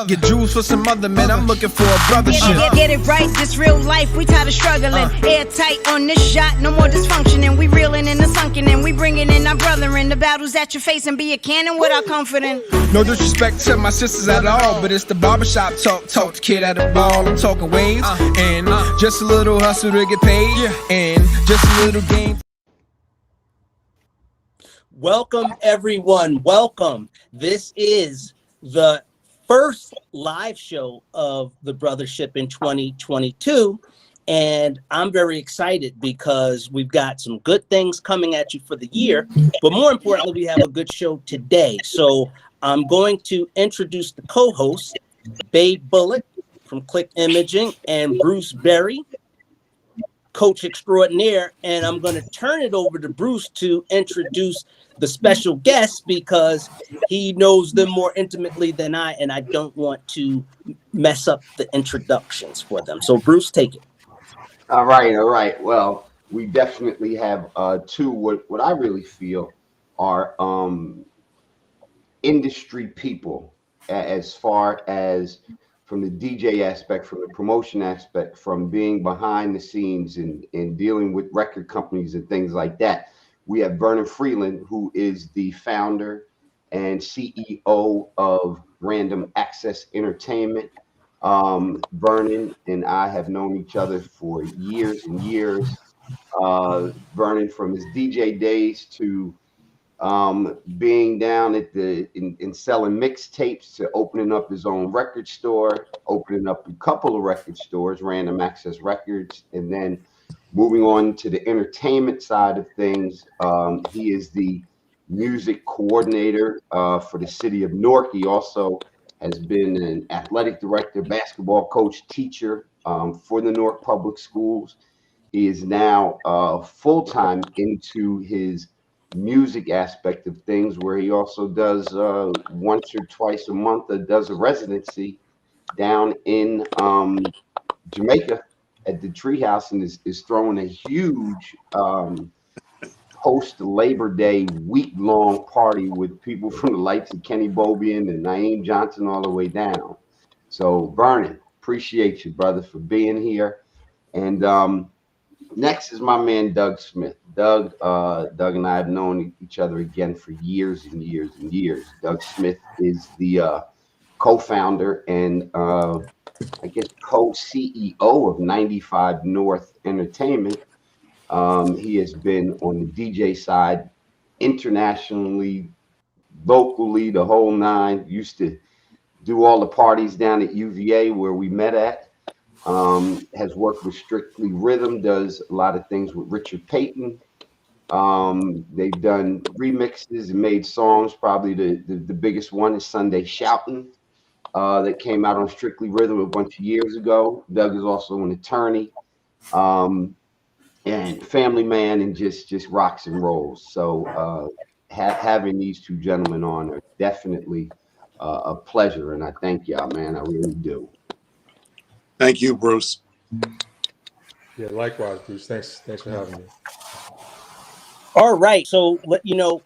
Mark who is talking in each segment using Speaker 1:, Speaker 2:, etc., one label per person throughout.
Speaker 1: Get jewels for some other men, I'm looking for a brothership.
Speaker 2: Get it right, this real life, we tired of struggling. Airtight on this shot, no more dysfunctioning. We reeling in the sunken and we bringing in our brother in. The battles that you face and be a cannon without comforting.
Speaker 1: No disrespect to my sisters at all, but it's the barbershop talk. Talk the kid at the ball, I'm talking waves. And just a little hustle to get paid. And just a little game.
Speaker 3: Welcome, everyone. Welcome. This is the first live show of the Brothaship in 2022. And I'm very excited because we've got some good things coming at you for the year. But more importantly, we have a good show today. So I'm going to introduce the co-hosts, Baytrick Bullock from Click Imaging and Bruce Berry, coach extraordinaire. And I'm going to turn it over to Bruce to introduce the special guests because he knows them more intimately than I, and I don't want to mess up the introductions for them. So Bruce, take it.
Speaker 4: All right. Well, we definitely have two what I really feel are industry people, as far as from the DJ aspect, from the promotion aspect, from being behind the scenes and dealing with record companies and things like that. We have Vernon Freeland, who is the founder and CEO of Random Access Entertainment. Vernon and I have known each other for years and years. Vernon, from his DJ days to being down at in selling mixtapes, to opening up his own record store, opening up a couple of record stores, Random Access Records, and then moving on to the entertainment side of things. He is the music coordinator for the City of Newark. He also has been an athletic director, basketball coach, teacher for the Newark Public Schools. He is now full-time into his music aspect of things, where he also does once or twice a month, does a residency down in Jamaica at the Treehouse, and is throwing a huge post Labor Day week-long party with people from the likes of Kenny Bobian and Darren Johnson all the way down. So Vernon, appreciate you, brother, for being here. And next is my man Doug Smith. Doug and I have known each other again for years and years and years. Doug Smith is the co-founder and I guess co-CEO of 95 North Entertainment. He has been on the DJ side internationally, locally, the whole nine. Used to do all the parties down at UVA where we met at. Has worked with Strictly Rhythm, does a lot of things with Richard Payton. They've done remixes and made songs. Probably the biggest one is Sunday Shoutin'. That came out on Strictly Rhythm a bunch of years ago. Doug is also an attorney and family man, and just rocks and rolls. So having these two gentlemen on are definitely a pleasure, and I thank y'all, man. I really do.
Speaker 5: Thank you, Bruce.
Speaker 6: Yeah, likewise, Bruce. Thanks for having me.
Speaker 3: All right, so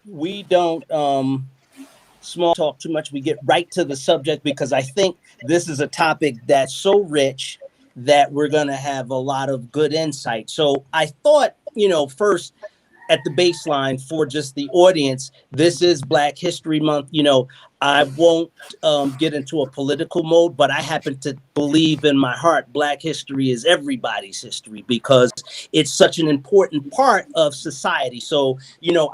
Speaker 3: we don't small talk too much. We get right to the subject because I think this is a topic that's so rich that we're going to have a lot of good insight. So I thought, first at the baseline for just the audience, this is Black History Month. I won't get into a political mode, but I happen to believe in my heart Black history is everybody's history because it's such an important part of society. So,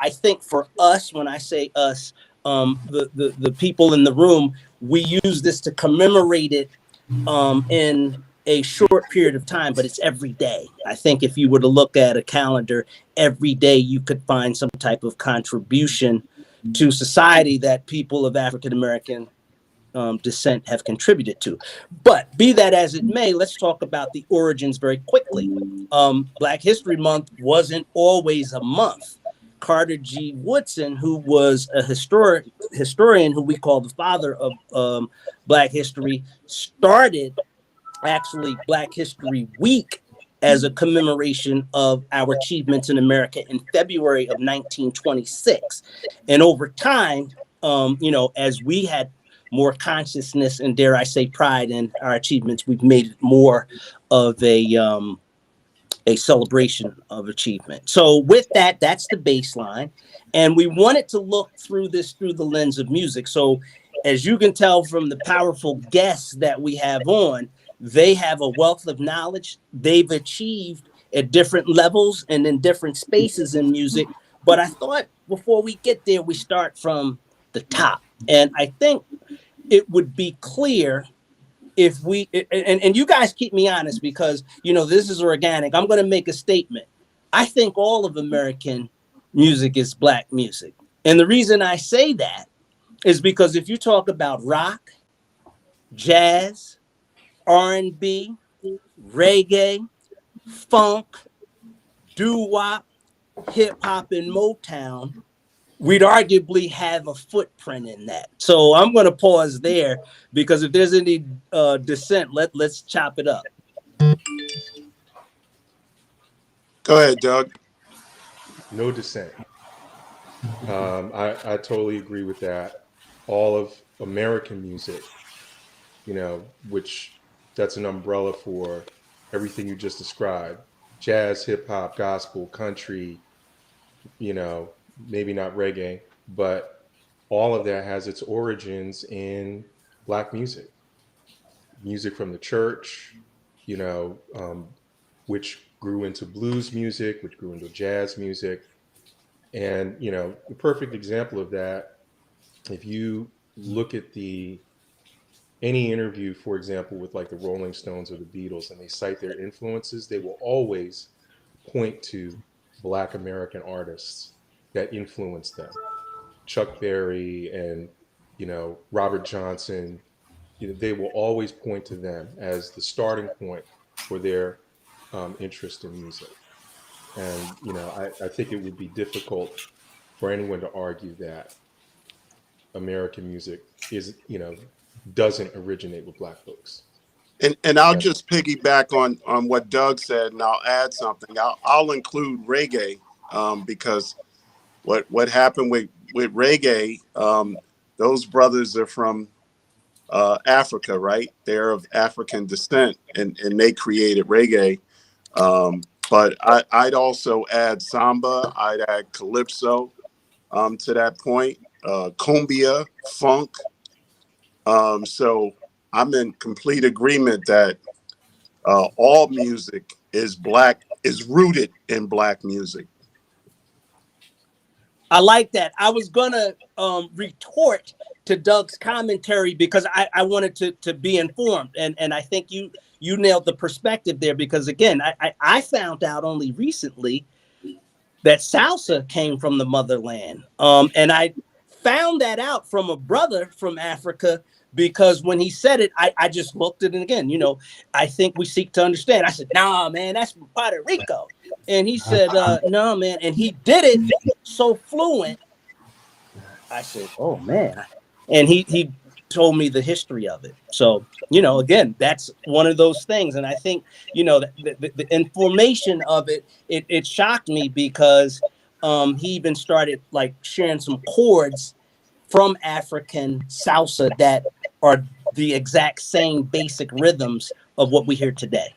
Speaker 3: I think for us, when I say us, the people in the room, we use this to commemorate it in a short period of time, but it's every day. I think if you were to look at a calendar, every day you could find some type of contribution to society that people of African American descent have contributed to. But be that as it may, let's talk about the origins very quickly. Black History Month wasn't always a month. Carter G. Woodson, who was a historian who we call the father of Black history, started actually Black History Week as a commemoration of our achievements in America in February of 1926. And over time, as we had more consciousness and, dare I say, pride in our achievements. We've made it more of a celebration of achievement. So with that, that's the baseline. And we wanted to look through this through the lens of music. So as you can tell from the powerful guests that we have on, they have a wealth of knowledge. They've achieved at different levels and in different spaces in music. But I thought before we get there, we start from the top. And I think it would be clear if we, and you guys keep me honest, because, you know, this is organic. I'm going to make a statement. I think all of American music is Black music. And the reason I say that is because if you talk about rock, jazz, R&B, reggae, funk, doo-wop, hip hop, and Motown, we'd arguably have a footprint in that. So I'm going to pause there, because if there's any dissent, let's chop it up.
Speaker 5: Go ahead, Doug.
Speaker 6: No dissent. I totally agree with that. All of American music, you know, which that's an umbrella for everything you just described. Jazz, hip hop, gospel, country, you know, maybe not reggae, but all of that has its origins in Black music. Music from the church, you know, which grew into blues music, which grew into jazz music. And, you know, the perfect example of that, if you look at any interview, for example, with like the Rolling Stones or the Beatles, and they cite their influences, they will always point to Black American artists that influenced them. Chuck Berry and, you know, Robert Johnson, you know, they will always point to them as the starting point for their interest in music. And, you know, I think it would be difficult for anyone to argue that American music is, you know, doesn't originate with Black folks.
Speaker 5: And I'll just piggyback on what Doug said, and I'll add something. I'll include reggae because what happened with reggae, those brothers are from Africa, right? They're of African descent, and they created reggae. But I'd also add samba, I'd add calypso to that point, cumbia, funk. So I'm in complete agreement that all music is Black, is rooted in Black music.
Speaker 3: I like that. I was gonna retort to Doug's commentary because I wanted to be informed, and I think you nailed the perspective there, because again, I found out only recently that salsa came from the motherland, and I found that out from a brother from Africa, because when he said it, I just looked at it again. You know, I think we seek to understand. I said, nah, man, that's from Puerto Rico. And he said, no, man. And he did it so fluent. I said, oh, man. And he told me the history of it. So, you know, again, that's one of those things. And I think, you know, the information of it shocked me, because he even started like sharing some chords from African salsa that are the exact same basic rhythms of what we hear today.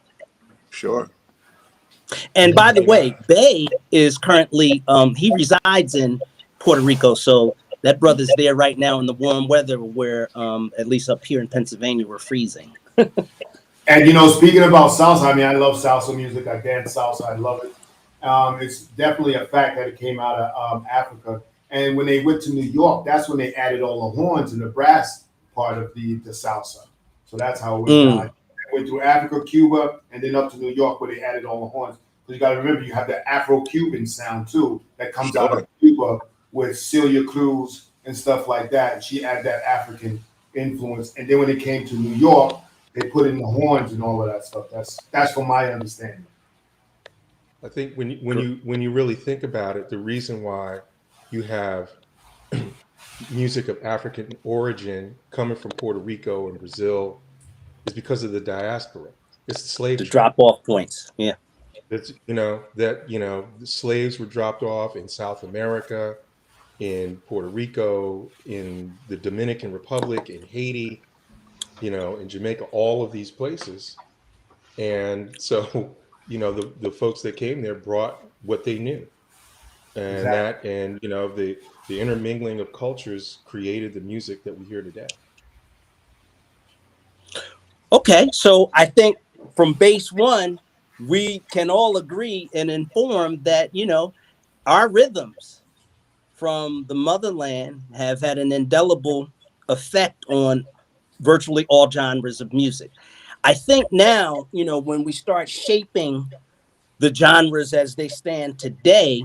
Speaker 5: Sure.
Speaker 3: And by the way, Bay is currently, he resides in Puerto Rico. So that brother's there right now in the warm weather, where at least up here in Pennsylvania, we're freezing.
Speaker 7: And, you know, speaking about salsa, I mean, I love salsa music. I dance salsa. I love it. It's definitely a fact that it came out of Africa. And when they went to New York, that's when they added all the horns and the brass part of the salsa. So that's how it went. Went through Africa, Cuba, and then up to New York, where they added all the horns. Because you got to remember, you have the Afro-Cuban sound too that comes out of Cuba with Celia Cruz and stuff like that. And she added that African influence. And then when it came to New York, they put in the horns and all of that stuff. That's from my understanding.
Speaker 6: I think when you really think about it, the reason why you have music of African origin coming from Puerto Rico and Brazil is because of the diaspora. It's the slave trade.
Speaker 3: Drop-off points. Yeah.
Speaker 6: It's, the slaves were dropped off in South America. in Puerto Rico, in the Dominican Republic, in Haiti, you know, in Jamaica, all of these places. And so, you know, the folks that came there brought what they knew. And and you know, the intermingling of cultures created the music that we hear today.
Speaker 3: Okay, so I think from base one, we can all agree and inform that, you know, our rhythms from the motherland have had an indelible effect on virtually all genres of music. I think now, you know, when we start shaping the genres as they stand today,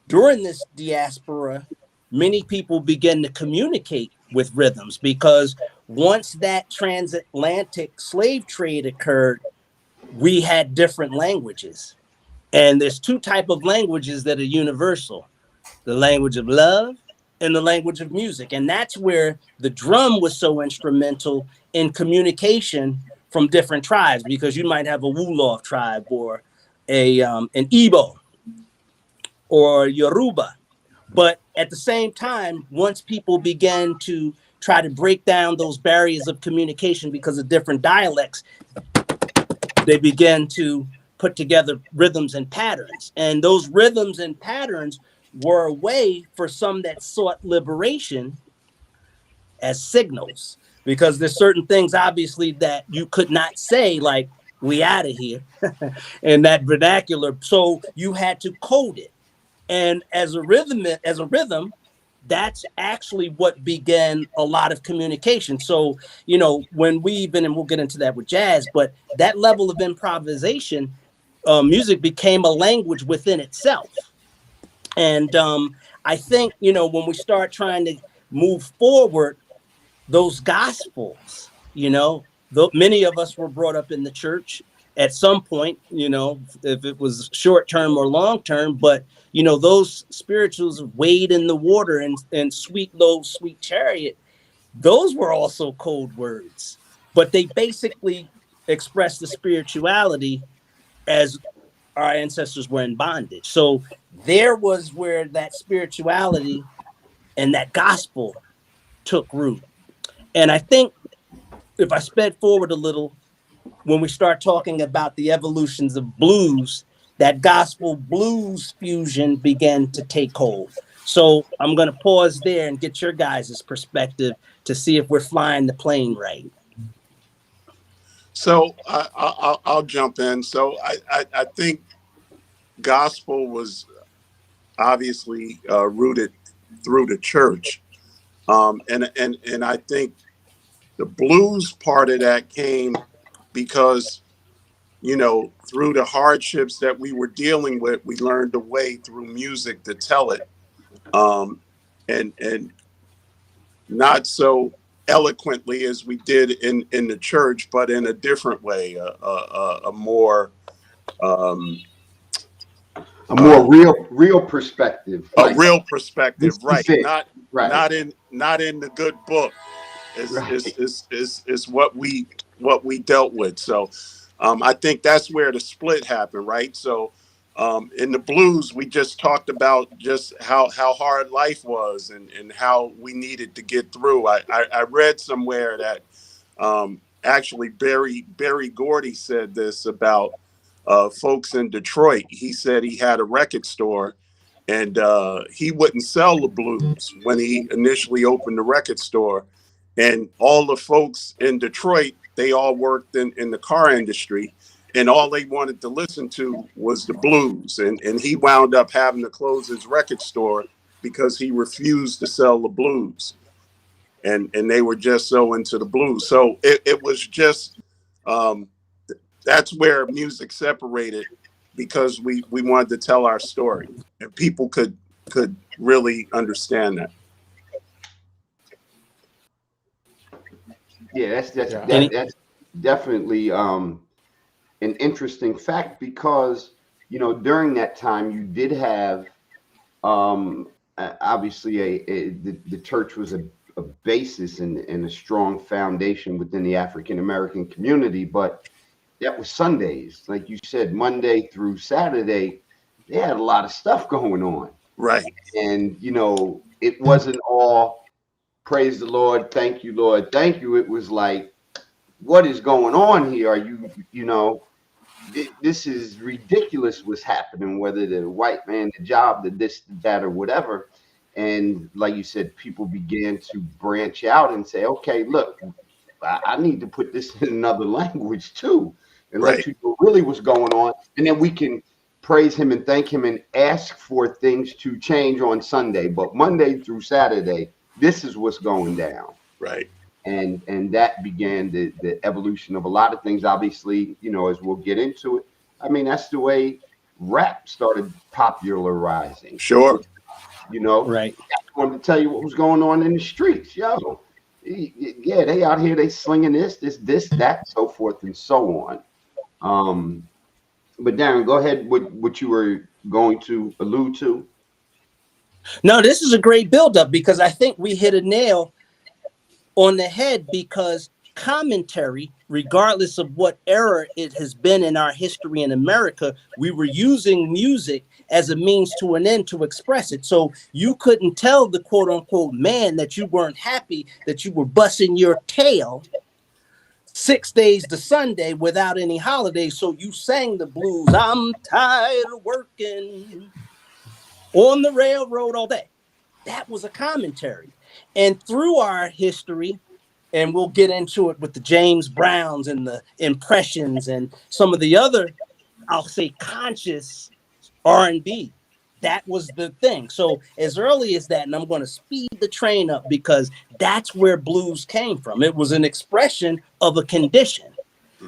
Speaker 3: during this diaspora, many people begin to communicate with rhythms, because once that transatlantic slave trade occurred, we had different languages. And there's two types of languages that are universal: the language of love and the language of music. And that's where the drum was so instrumental in communication from different tribes, because you might have a Wolof tribe or an Igbo or Yoruba. But at the same time, once people began to try to break down those barriers of communication because of different dialects, they began to put together rhythms and patterns. And those rhythms and patterns were a way for some that sought liberation as signals, because there's certain things obviously that you could not say, like "we out of here" in that vernacular. So you had to code it. And as a rhythm, that's actually what began a lot of communication. So, you know, when and we'll get into that with jazz, but that level of improvisation, music became a language within itself. And I think, you know, when we start trying to move forward, those gospels, you know, many of us were brought up in the church at some point, you know, if it was short term or long term, but you know, those spirituals, wade in the water and sweet low, sweet chariot, those were also code words, but they basically express the spirituality as our ancestors were in bondage. So there was where that spirituality and that gospel took root. And I think if I sped forward a little, when we start talking about the evolutions of blues, that gospel blues fusion began to take hold. So I'm going to pause there and get your guys' perspective to see if we're flying the plane right.
Speaker 5: So I'll jump in. So I think gospel was obviously rooted through the church, and I think the blues part of that came because, you know, through the hardships that we were dealing with, we learned a way through music to tell it, and not so eloquently as we did in the church, but in a different way, a more
Speaker 4: real perspective.
Speaker 5: A real perspective, right?
Speaker 4: Not
Speaker 5: in the good book. Is what we dealt with. So I think that's where the split happened, right? So in the blues, we just talked about just how hard life was and how we needed to get through. I read somewhere that actually Berry Gordy said this about folks in Detroit. He said he had a record store and he wouldn't sell the blues when he initially opened the record store. And all the folks in Detroit, they all worked in the car industry, and all they wanted to listen to was the blues. And he wound up having to close his record store because he refused to sell the blues. And they were just so into the blues. So it was just, that's where music separated, because we wanted to tell our story and people could really understand that.
Speaker 4: Yeah, that's definitely an interesting fact, because, you know, during that time you did have obviously the church was a basis and a strong foundation within the African American community, but that was Sundays, like you said, Monday through Saturday, they had a lot of stuff going on.
Speaker 5: Right.
Speaker 4: And, you know, it wasn't all praise the Lord, thank you, Lord, thank you. It was like, what is going on here? Are you, you know, this is ridiculous what's happening, whether the white man, the job, the this, that, or whatever. And like you said, people began to branch out and say, okay, look, I need to put this in another language too, and
Speaker 5: Right.
Speaker 4: let you know really what's going on. And then we can praise him and thank him and ask for things to change on Sunday. But Monday through Saturday, this is what's going down.
Speaker 5: Right.
Speaker 4: And that began the evolution of a lot of things. Obviously, you know, as we'll get into it, I mean, that's the way rap started popularizing.
Speaker 5: Sure.
Speaker 4: You know,
Speaker 3: Right.
Speaker 4: I wanted to tell you what was going on in the streets. Yo, yeah, they out here, they slinging this, that, so forth and so on. But Darren, go ahead with what you were going to allude to.
Speaker 3: No, this is a great buildup because I think we hit a nail on the head, because commentary, regardless of what era it has been in our history in America, we were using music as a means to an end to express it. So you couldn't tell the quote unquote man that you weren't happy, that you were busting your tail 6 days to Sunday without any holidays. So you sang the blues. I'm tired of working on the railroad all day. That was a commentary. And through our history, and we'll get into it with the James Browns and the Impressions and some of the other, I'll say, conscious R&B, that was the thing. So as early as that, and I'm going to speed the train up because that's where blues came from. It was an expression of a condition,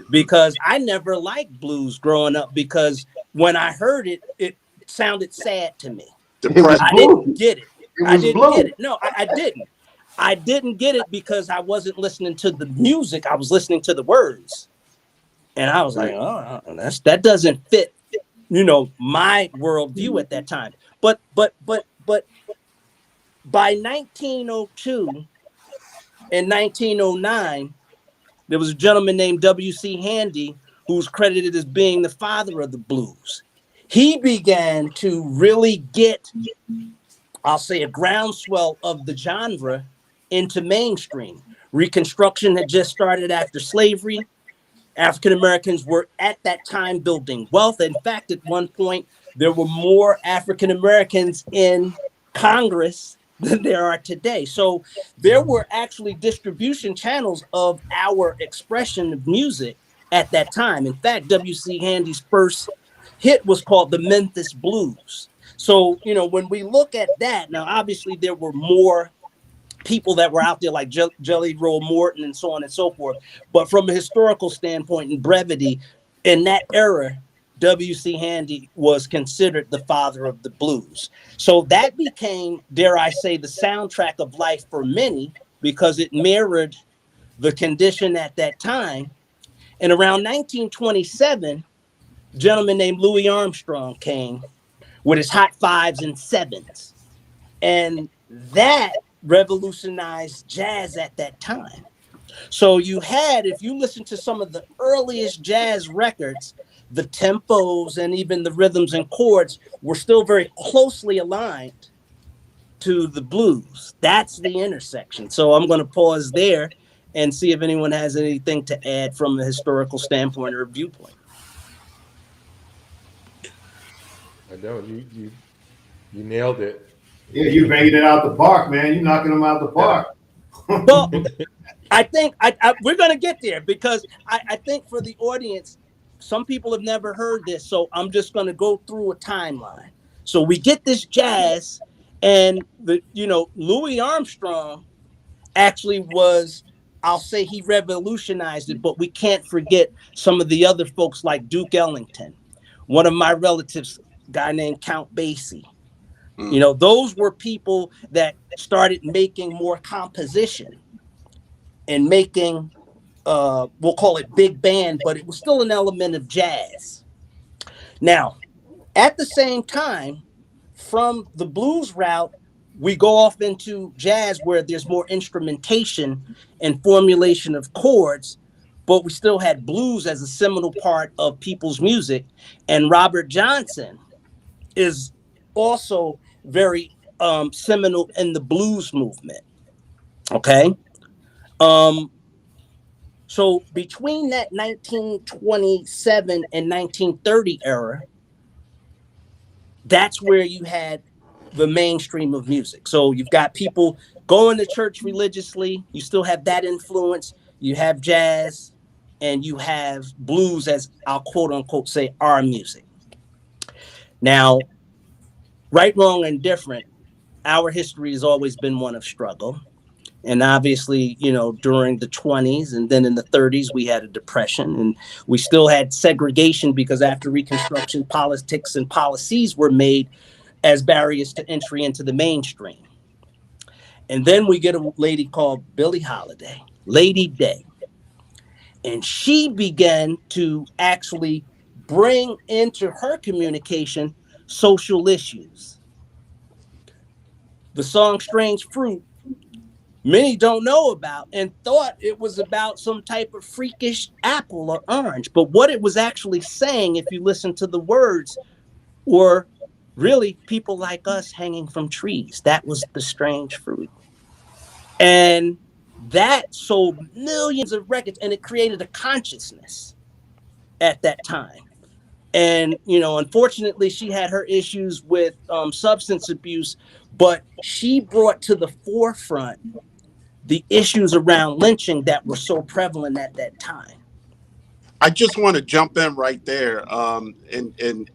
Speaker 3: because I never liked blues growing up, because when I heard it, it sounded sad to me. I didn't get it. I didn't get it. No, I didn't. I didn't get it because I wasn't listening to the music. I was listening to the words. And I was like, oh, that doesn't fit, you know, my worldview at that time. But by 1902 and 1909, there was a gentleman named W.C. Handy who's credited as being the father of the blues. He began to really get, I'll say, a groundswell of the genre into mainstream. Reconstruction had just started after slavery. African Americans were at that time building wealth. In fact, at one point, there were more African Americans in Congress than there are today. So there were actually distribution channels of our expression of music at that time. In fact, W.C. Handy's first hit was called the Memphis Blues. So, you know, when we look at that, now, obviously there were more people that were out there like Jelly Roll Morton and so on and so forth. But from a historical standpoint and brevity, in that era, W.C. Handy was considered the father of the blues. So that became, dare I say, the soundtrack of life for many, because it mirrored the condition at that time. And around 1927, a gentleman named Louis Armstrong came with his hot fives and sevens. And that revolutionized jazz at that time. So you had, if you listen to some of the earliest jazz records, the tempos and even the rhythms and chords were still very closely aligned to the blues. That's the intersection. So I'm going to pause there and see if anyone has anything to add from a historical standpoint or viewpoint.
Speaker 6: I know you nailed it.
Speaker 7: Yeah, you banging it out the park, man. You knocking them out the park.
Speaker 3: Well, I think we're going to get there, because I think for the audience, some people have never heard this. So I'm just going to go through a timeline. So we get this jazz, and Louis Armstrong actually was, I'll say, he revolutionized it, but we can't forget some of the other folks like Duke Ellington, one of my relatives, a guy named Count Basie. You know, those were people that started making more composition and making, we'll call it big band, but it was still an element of jazz. Now, at the same time, from the blues route, we go off into jazz where there's more instrumentation and formulation of chords, but we still had blues as a seminal part of people's music. And Robert Johnson is also very seminal in the blues movement. Okay. So between that 1927 and 1930 era, that's where you had the mainstream of music. So you've got people going to church religiously. You still have that influence. You have jazz and you have blues, as I'll quote unquote say, our music. Now, right, wrong, and different, our history has always been one of struggle. And obviously, you know, during the 20s and then in the 30s, we had a depression, and we still had segregation because after Reconstruction, politics and policies were made as barriers to entry into the mainstream. And then we get a lady called Billie Holiday, Lady Day. And she began to actually bring into her communication social issues. The song Strange Fruit, many don't know about and thought it was about some type of freakish apple or orange. But what it was actually saying, if you listen to the words, were really people like us hanging from trees. That was the strange fruit. And that sold millions of records, and it created a consciousness at that time. And, you know, unfortunately, she had her issues with substance abuse, but she brought to the forefront the issues around lynching that were so prevalent at that time.
Speaker 5: I just want to jump in right there, and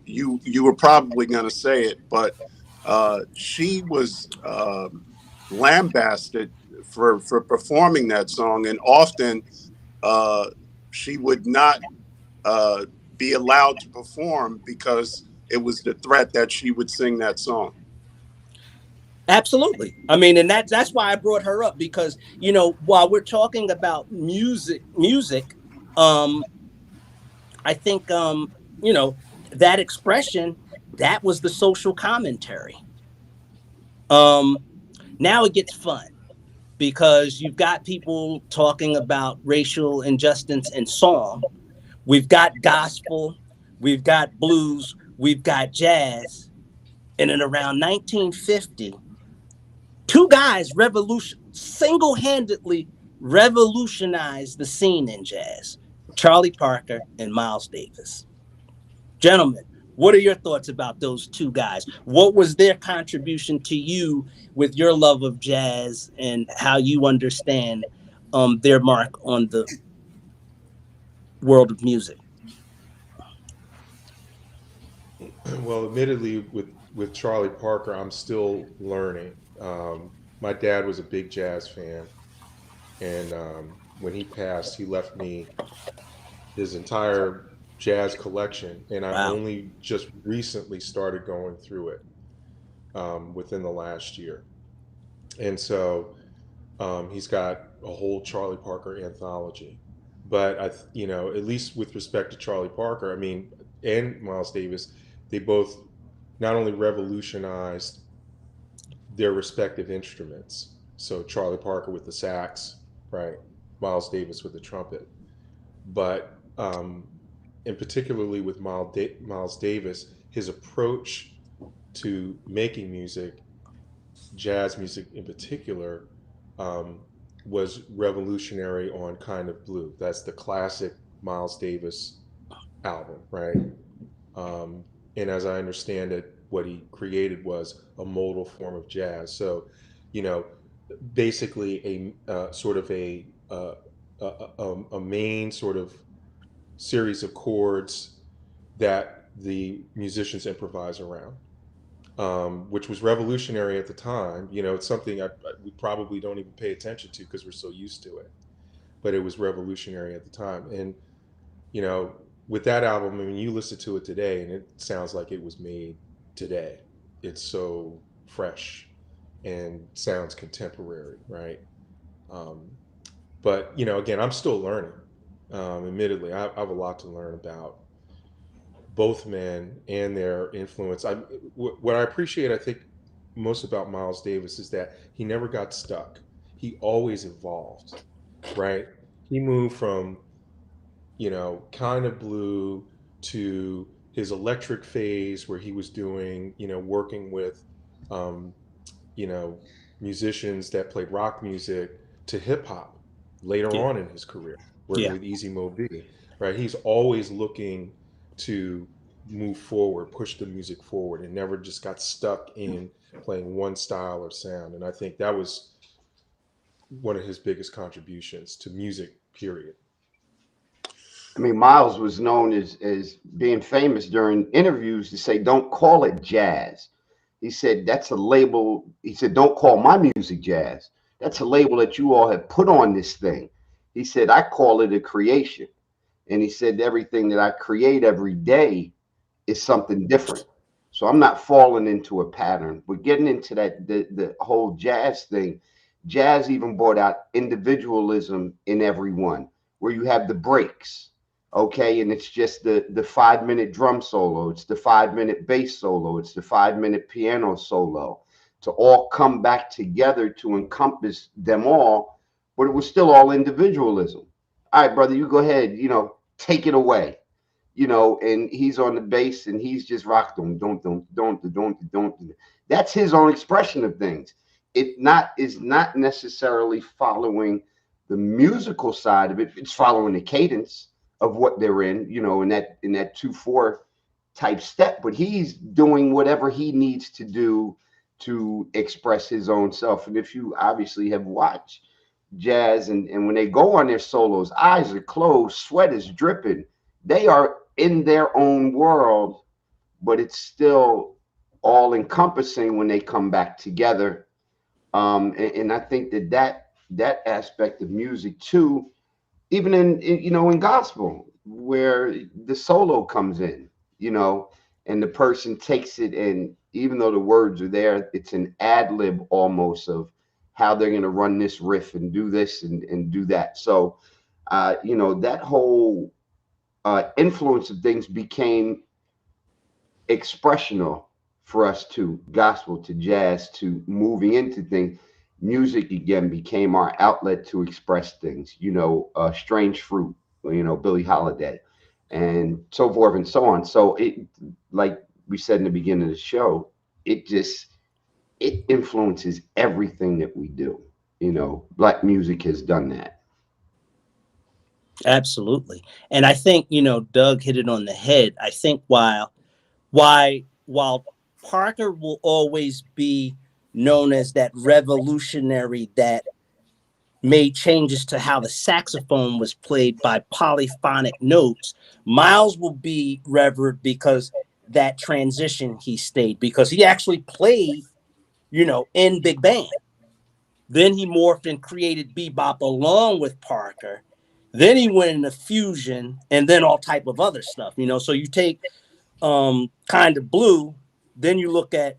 Speaker 5: you were probably going to say it, but she was lambasted for performing that song, and often she would not be allowed to perform because it was the threat that she would sing that song.
Speaker 3: Absolutely. I mean, and that's why I brought her up, because, you know, while we're talking about music, I think, you know, that expression, that was the social commentary. Now it gets fun because you've got people talking about racial injustice in song. We've got gospel, we've got blues, we've got jazz. And in around 1950, two guys single-handedly revolutionized the scene in jazz: Charlie Parker and Miles Davis. Gentlemen, what are your thoughts about those two guys? What was their contribution to you with your love of jazz and how you understand their mark on the world of music?
Speaker 6: Well, admittedly, with Charlie Parker, I'm still learning. My dad was a big jazz fan, and when he passed, he left me his entire jazz collection, and I only just recently started going through it within the last year. And so he's got a whole Charlie Parker anthology. But you know, at least with respect to Charlie Parker, I mean, and Miles Davis, they both not only revolutionized their respective instruments. So Charlie Parker with the sax, right? Miles Davis with the trumpet. But and particularly with Miles Davis, his approach to making music, jazz music in particular, was revolutionary on Kind of Blue. That's the classic Miles Davis album, right? And as I understand it, what he created was a modal form of jazz. So, you know, basically a sort of a main sort of series of chords that the musicians improvise around, which was revolutionary at the time. You know, it's something we probably don't even pay attention to because we're so used to it, but it was revolutionary at the time. And, you know, with that album, I mean, you listen to it today and it sounds like it was made today. It's so fresh and sounds contemporary, right? But, you know, again, I'm still learning. Admittedly, I have a lot to learn about both men and their influence. What I appreciate, I think, most about Miles Davis is that he never got stuck. He always evolved, right? He moved from, you know, Kind of Blue to his electric phase where he was doing, you know, working with you know, musicians that played rock music to hip hop later on in his career, working with Easy Mo B, right? He's always looking to move forward, push the music forward, and never just got stuck in playing one style or sound. And I think that was one of his biggest contributions to music, period.
Speaker 4: I mean, Miles was known as being famous during interviews to say, "Don't call it jazz." He said, "That's a label." He said, "Don't call my music jazz. That's a label that you all have put on this thing." He said, "I call it a creation." And he said, "Everything that I create every day is something different. So I'm not falling into a pattern." But getting into that, the whole jazz thing, jazz even brought out individualism in everyone, where you have the breaks. Okay, and it's just the 5-minute drum solo, it's the 5-minute bass solo, it's the 5-minute piano solo, to all come back together to encompass them all, but it was still all individualism. All right, brother, you go ahead, you know, take it away, you know, and he's on the bass and he's just rock don't. That's his own expression of things. It is not necessarily following the musical side of it. It's following the cadence of what they're in, you know, in that 2/4 type step, but he's doing whatever he needs to do to express his own self. And if you obviously have watched jazz and when they go on their solos, eyes are closed, sweat is dripping, they are in their own world, but it's still all encompassing when they come back together. And I think that aspect of music too, even in you know, in gospel, where the solo comes in, you know, and the person takes it, and even though the words are there, it's an ad lib almost of how they're going to run this riff and do this and do that. So, you know, that whole influence of things became expressional for us to gospel, to jazz, to moving into things. Music again became our outlet to express things, you know, Strange Fruit, you know, Billie Holiday, and so forth and so on. So it, like we said in the beginning of the show, it influences everything that we do. You know, Black music has done that.
Speaker 3: Absolutely. And I think, you know, Doug hit it on the head. I think while Parker will always be known as that revolutionary that made changes to how the saxophone was played by polyphonic notes, Miles will be revered because that transition he stayed, because he actually played, you know, in big band. Then he morphed and created bebop along with Parker. Then he went into fusion and then all type of other stuff, you know. So you take Kind of Blue, then you look at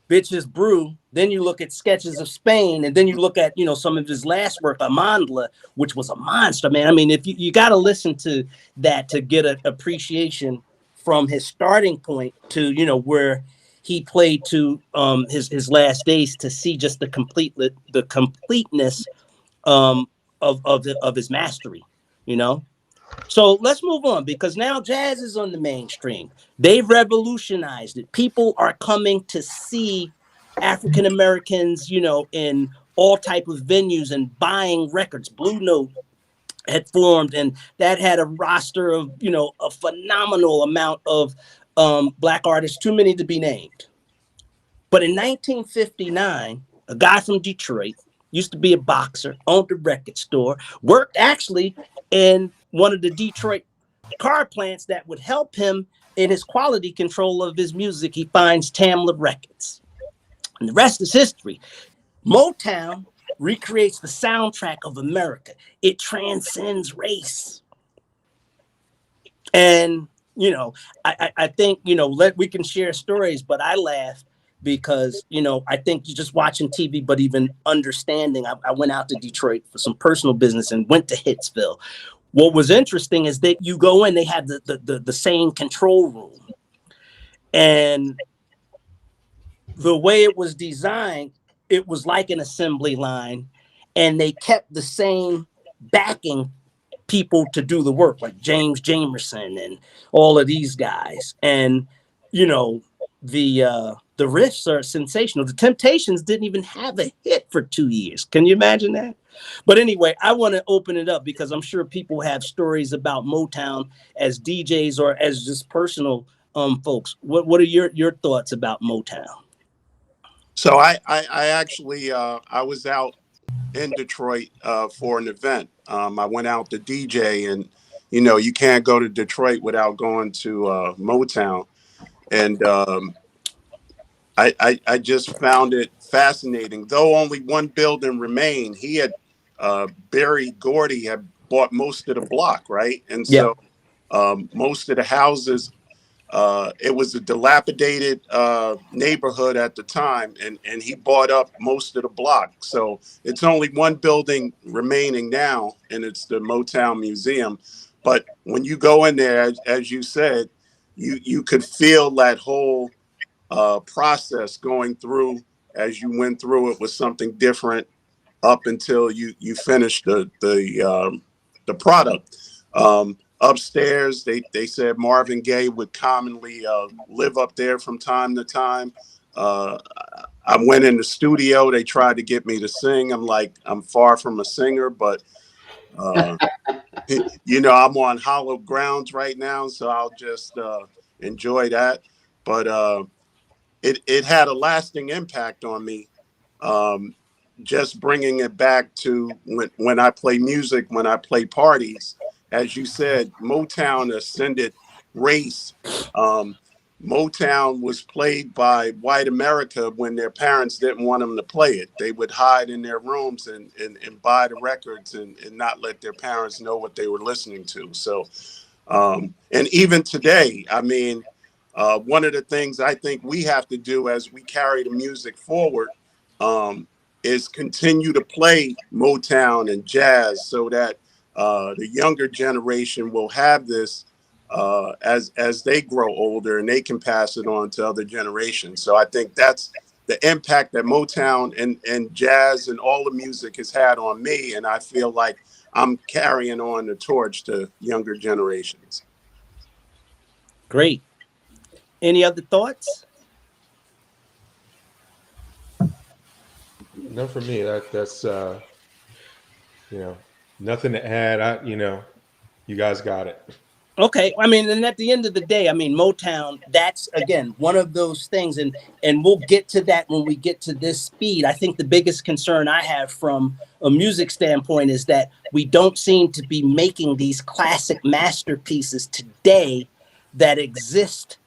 Speaker 3: Bitches Brew, then you look at Sketches of Spain, and then you look at, you know, some of his last work, Amandla, which was a monster, man. I mean, if you got to listen to that to get an appreciation from his starting point to, you know, where he played to his last days, to see just the completeness of his mastery, you know. So let's move on, because now jazz is on the mainstream. They've revolutionized it. People are coming to see African Americans, you know, in all type of venues and buying records. Blue Note had formed, and that had a roster of, you know, a phenomenal amount of Black artists, too many to be named. But in 1959, a guy from Detroit, used to be a boxer, owned a record store, worked actually in one of the Detroit car plants that would help him in his quality control of his music. He finds Tamla Records. And the rest is history. Motown recreates the soundtrack of America. It transcends race. And, you know, I think, you know, we can share stories, but I laugh because, you know, I think you're just watching TV, but even understanding. I went out to Detroit for some personal business and went to Hitsville. What was interesting is that you go in, they had the same control room. And the way it was designed, it was like an assembly line, and they kept the same backing people to do the work, like James Jamerson and all of these guys. And, you know, the riffs are sensational. The Temptations didn't even have a hit for 2 years. Can you imagine that? But anyway, I want to open it up because I'm sure people have stories about Motown as DJs or as just personal folks. What are your thoughts about Motown?
Speaker 5: So I actually I was out in Detroit for an event. I went out to DJ, and you know, you can't go to Detroit without going to Motown. And I just found it fascinating. Though only one building remained, he had Barry Gordy had bought most of the block, right? And so most of the houses, it was a dilapidated neighborhood at the time, and he bought up most of the block. So it's only one building remaining now, and it's the Motown Museum. But when you go in there, as you said, you could feel that whole process going through. As you went through, it was something different up until you finished the product. Upstairs, they said Marvin Gaye would commonly live up there from time to time. I went in the studio. They tried to get me to sing. I'm like, I'm far from a singer, but you know, I'm on hollow grounds right now, so I'll just enjoy that. But it had a lasting impact on me. Just bringing it back to when I play music, when I play parties. As you said, Motown ascended race. Motown was played by white America when their parents didn't want them to play it. They would hide in their rooms and buy the records and not let their parents know what they were listening to. So, and even today, I mean, one of the things I think we have to do as we carry the music forward is continue to play Motown and jazz so that the younger generation will have this as they grow older, and they can pass it on to other generations. So I think that's the impact that Motown and jazz and all the music has had on me. And I feel like I'm carrying on the torch to younger generations.
Speaker 3: Great. Any other thoughts?
Speaker 6: No, for me, that's you know, nothing to add. You guys got it.
Speaker 3: Okay. I mean, and at the end of the day, I mean, Motown, that's, again, one of those things. And we'll get to that when we get to this speed. I think the biggest concern I have from a music standpoint is that we don't seem to be making these classic masterpieces today that exist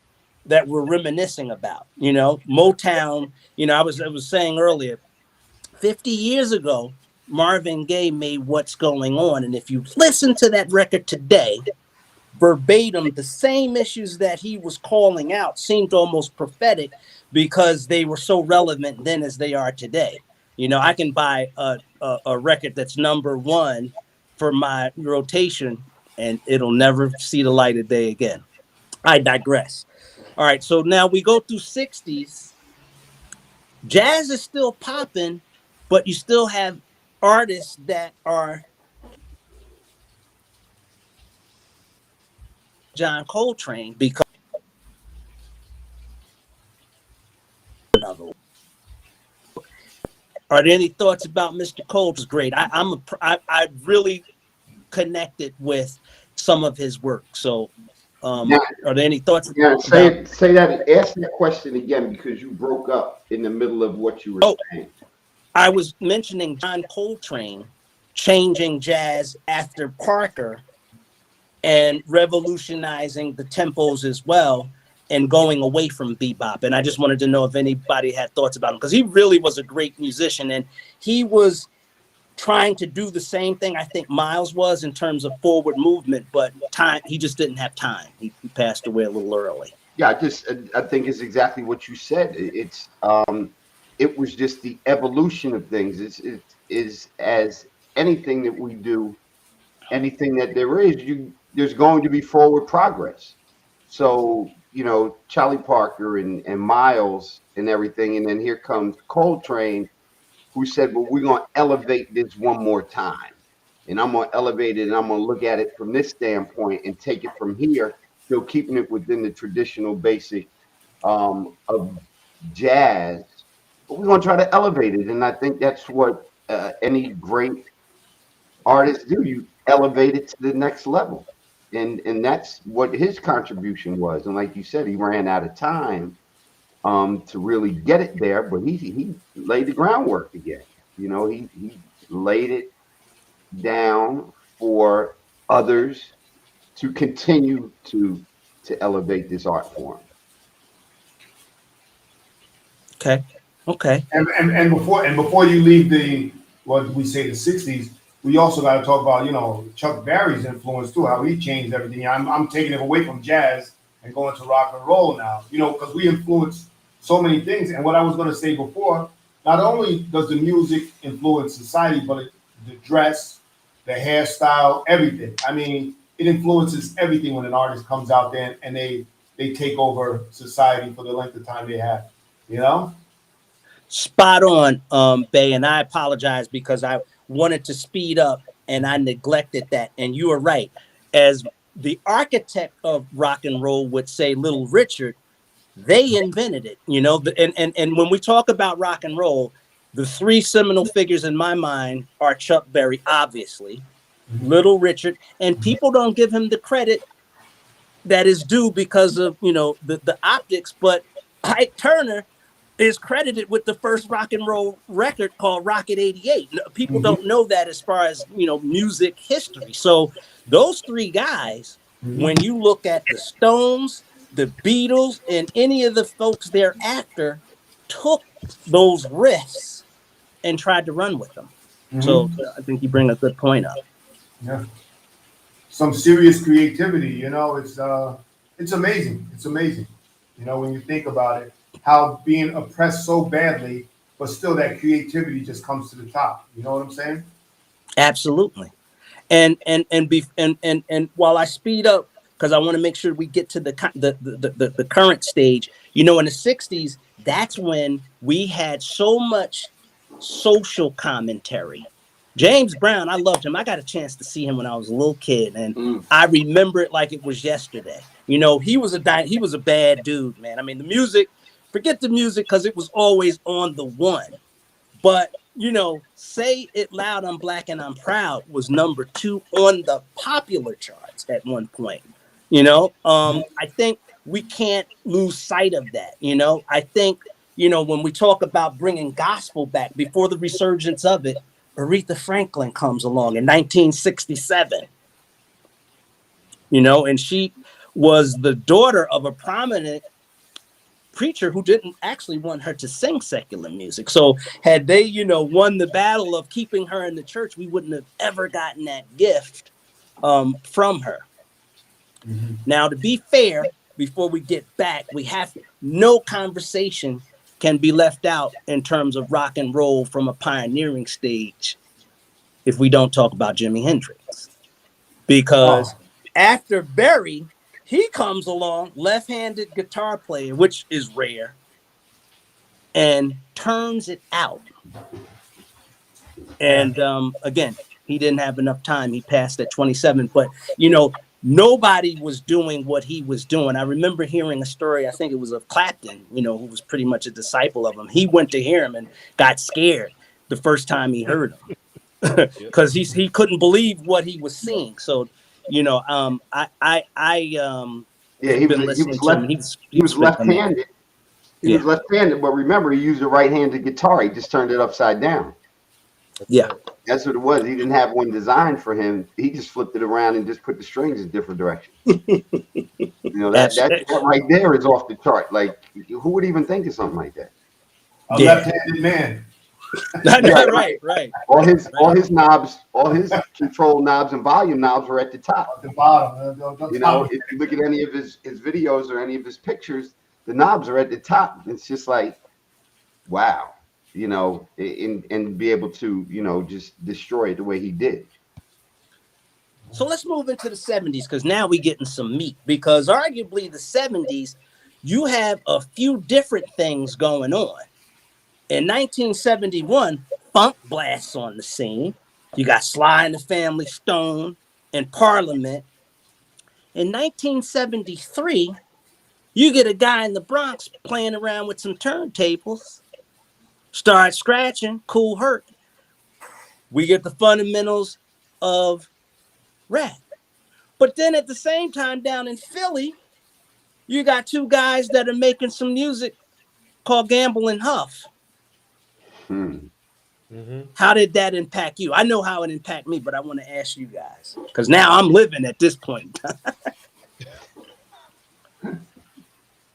Speaker 3: that we're reminiscing about. You know, Motown, you know, I was saying earlier, 50 years ago, Marvin Gaye made What's Going On. And if you listen to that record today, verbatim, the same issues that he was calling out seemed almost prophetic because they were so relevant then as they are today. You know, I can buy a record that's #1 for my rotation and it'll never see the light of day again. I digress. All right, so now we go through 60s. Jazz is still popping, but you still have artists that are John Coltrane, because are there any thoughts about Mr. Coltrane's great? I really connected with some of his work. So are there any thoughts?
Speaker 4: Yeah, say that. Ask that question again because you broke up in the middle of what you were saying.
Speaker 3: I was mentioning John Coltrane changing jazz after Parker and revolutionizing the tempos as well and going away from bebop. And I just wanted to know if anybody had thoughts about him, because he really was a great musician and he was trying to do the same thing I think Miles was in terms of forward movement, but he just didn't have time. He passed away a little early.
Speaker 4: Yeah, I think it's exactly what you said. It was just the evolution of things. It is as anything that we do, anything that there is, there's going to be forward progress. So, you know, Charlie Parker and Miles and everything. And then here comes Coltrane, who said, well, we're going to elevate this one more time. And I'm going to elevate it and I'm going to look at it from this standpoint and take it from here, still keeping it within the traditional basic of jazz, but we're going to try to elevate it. And I think that's what any great artists do. You elevate it to the next level. And that's what his contribution was. And like you said, he ran out of time to really get it there, but he laid the groundwork again. You know, he laid it down for others to continue to elevate this art form.
Speaker 3: Okay.
Speaker 7: And before you leave the, what we say, the 60s, we also got to talk about, you know, Chuck Berry's influence too, how he changed everything. I'm taking it away from jazz and going to rock and roll now, you know, because we influence so many things. And what I was going to say before, not only does the music influence society, but the dress, the hairstyle, everything. I mean, it influences everything when an artist comes out there and they take over society for the length of time they have, you know?
Speaker 3: Spot on, Bay, and I apologize because I wanted to speed up and I neglected that. And you are right. As the architect of rock and roll would say, Little Richard, they invented it, you know. And when we talk about rock and roll, the three seminal figures in my mind are Chuck Berry, obviously, Little Richard, and people don't give him the credit that is due because of, you know, the optics, but Ike Turner is credited with the first rock and roll record called Rocket 88. People don't know that as far as, you know, music history. So those three guys, when you look at the Stones, the Beatles, and any of the folks thereafter, took those riffs and tried to run with them. So I think you bring a good point up.
Speaker 7: Yeah. Some serious creativity, you know, it's amazing. It's amazing. You know, when you think about it, how being oppressed so badly, but still that creativity just comes to the top. You know what I'm saying?
Speaker 3: Absolutely. And while I speed up, because I want to make sure we get to the current stage, you know, in the 60s, that's when we had so much social commentary. James Brown, I loved him. I got a chance to see him when I was a little kid, and I remember it like it was yesterday. You know, he was a bad dude, man. I mean, the music, forget the music, because it was always on the one. But, you know, Say It Loud, I'm Black and I'm Proud was number 2 on the popular charts at one point. You know, I think we can't lose sight of that. You know, I think, you know, when we talk about bringing gospel back, before the resurgence of it, Aretha Franklin comes along in 1967. You know, and she was the daughter of a prominent preacher who didn't actually want her to sing secular music. So had they, you know, won the battle of keeping her in the church, we wouldn't have ever gotten that gift from her. Now, to be fair, before we get back, we have no conversation can be left out in terms of rock and roll from a pioneering stage if we don't talk about Jimi Hendrix. Because after Berry, he comes along, left-handed guitar player, which is rare, and turns it out. And again, he didn't have enough time. He passed at 27. But, you know, nobody was doing what he was doing. I remember hearing a story, I think it was of Clapton, you know, who was pretty much a disciple of him. He went to hear him and got scared the first time he heard him because he couldn't believe what he was seeing. So, you know,
Speaker 4: he was left-handed. He was left-handed, but remember, he used a right-handed guitar. He just turned it upside down. That's what it was. He didn't have one designed for him. He just flipped it around and just put the strings in different directions. You know, that right there is off the chart. Like, who would even think of something like that?
Speaker 7: A left-handed man.
Speaker 3: Right.
Speaker 4: All his knobs, all his control knobs and volume knobs are at the top.
Speaker 7: At the bottom.
Speaker 4: You know, if you look at any of his videos or any of his pictures, the knobs are at the top. It's just like, wow. You know, and be able to, you know, just destroy it the way he did.
Speaker 3: So let's move into the 70s, because now we're getting some meat, because arguably the 70s, you have a few different things going on. In 1971, funk blasts on the scene. You got Sly and the Family Stone and Parliament. In 1973, You get a guy in the Bronx playing around with some turntables, start scratching, Cool Herc. We get the fundamentals of rap. But then at the same time down in Philly, you got two guys that are making some music called Gamble and Huff. How did that impact you? I know how it impacted me, but I want to ask you guys, because now I'm living at this point.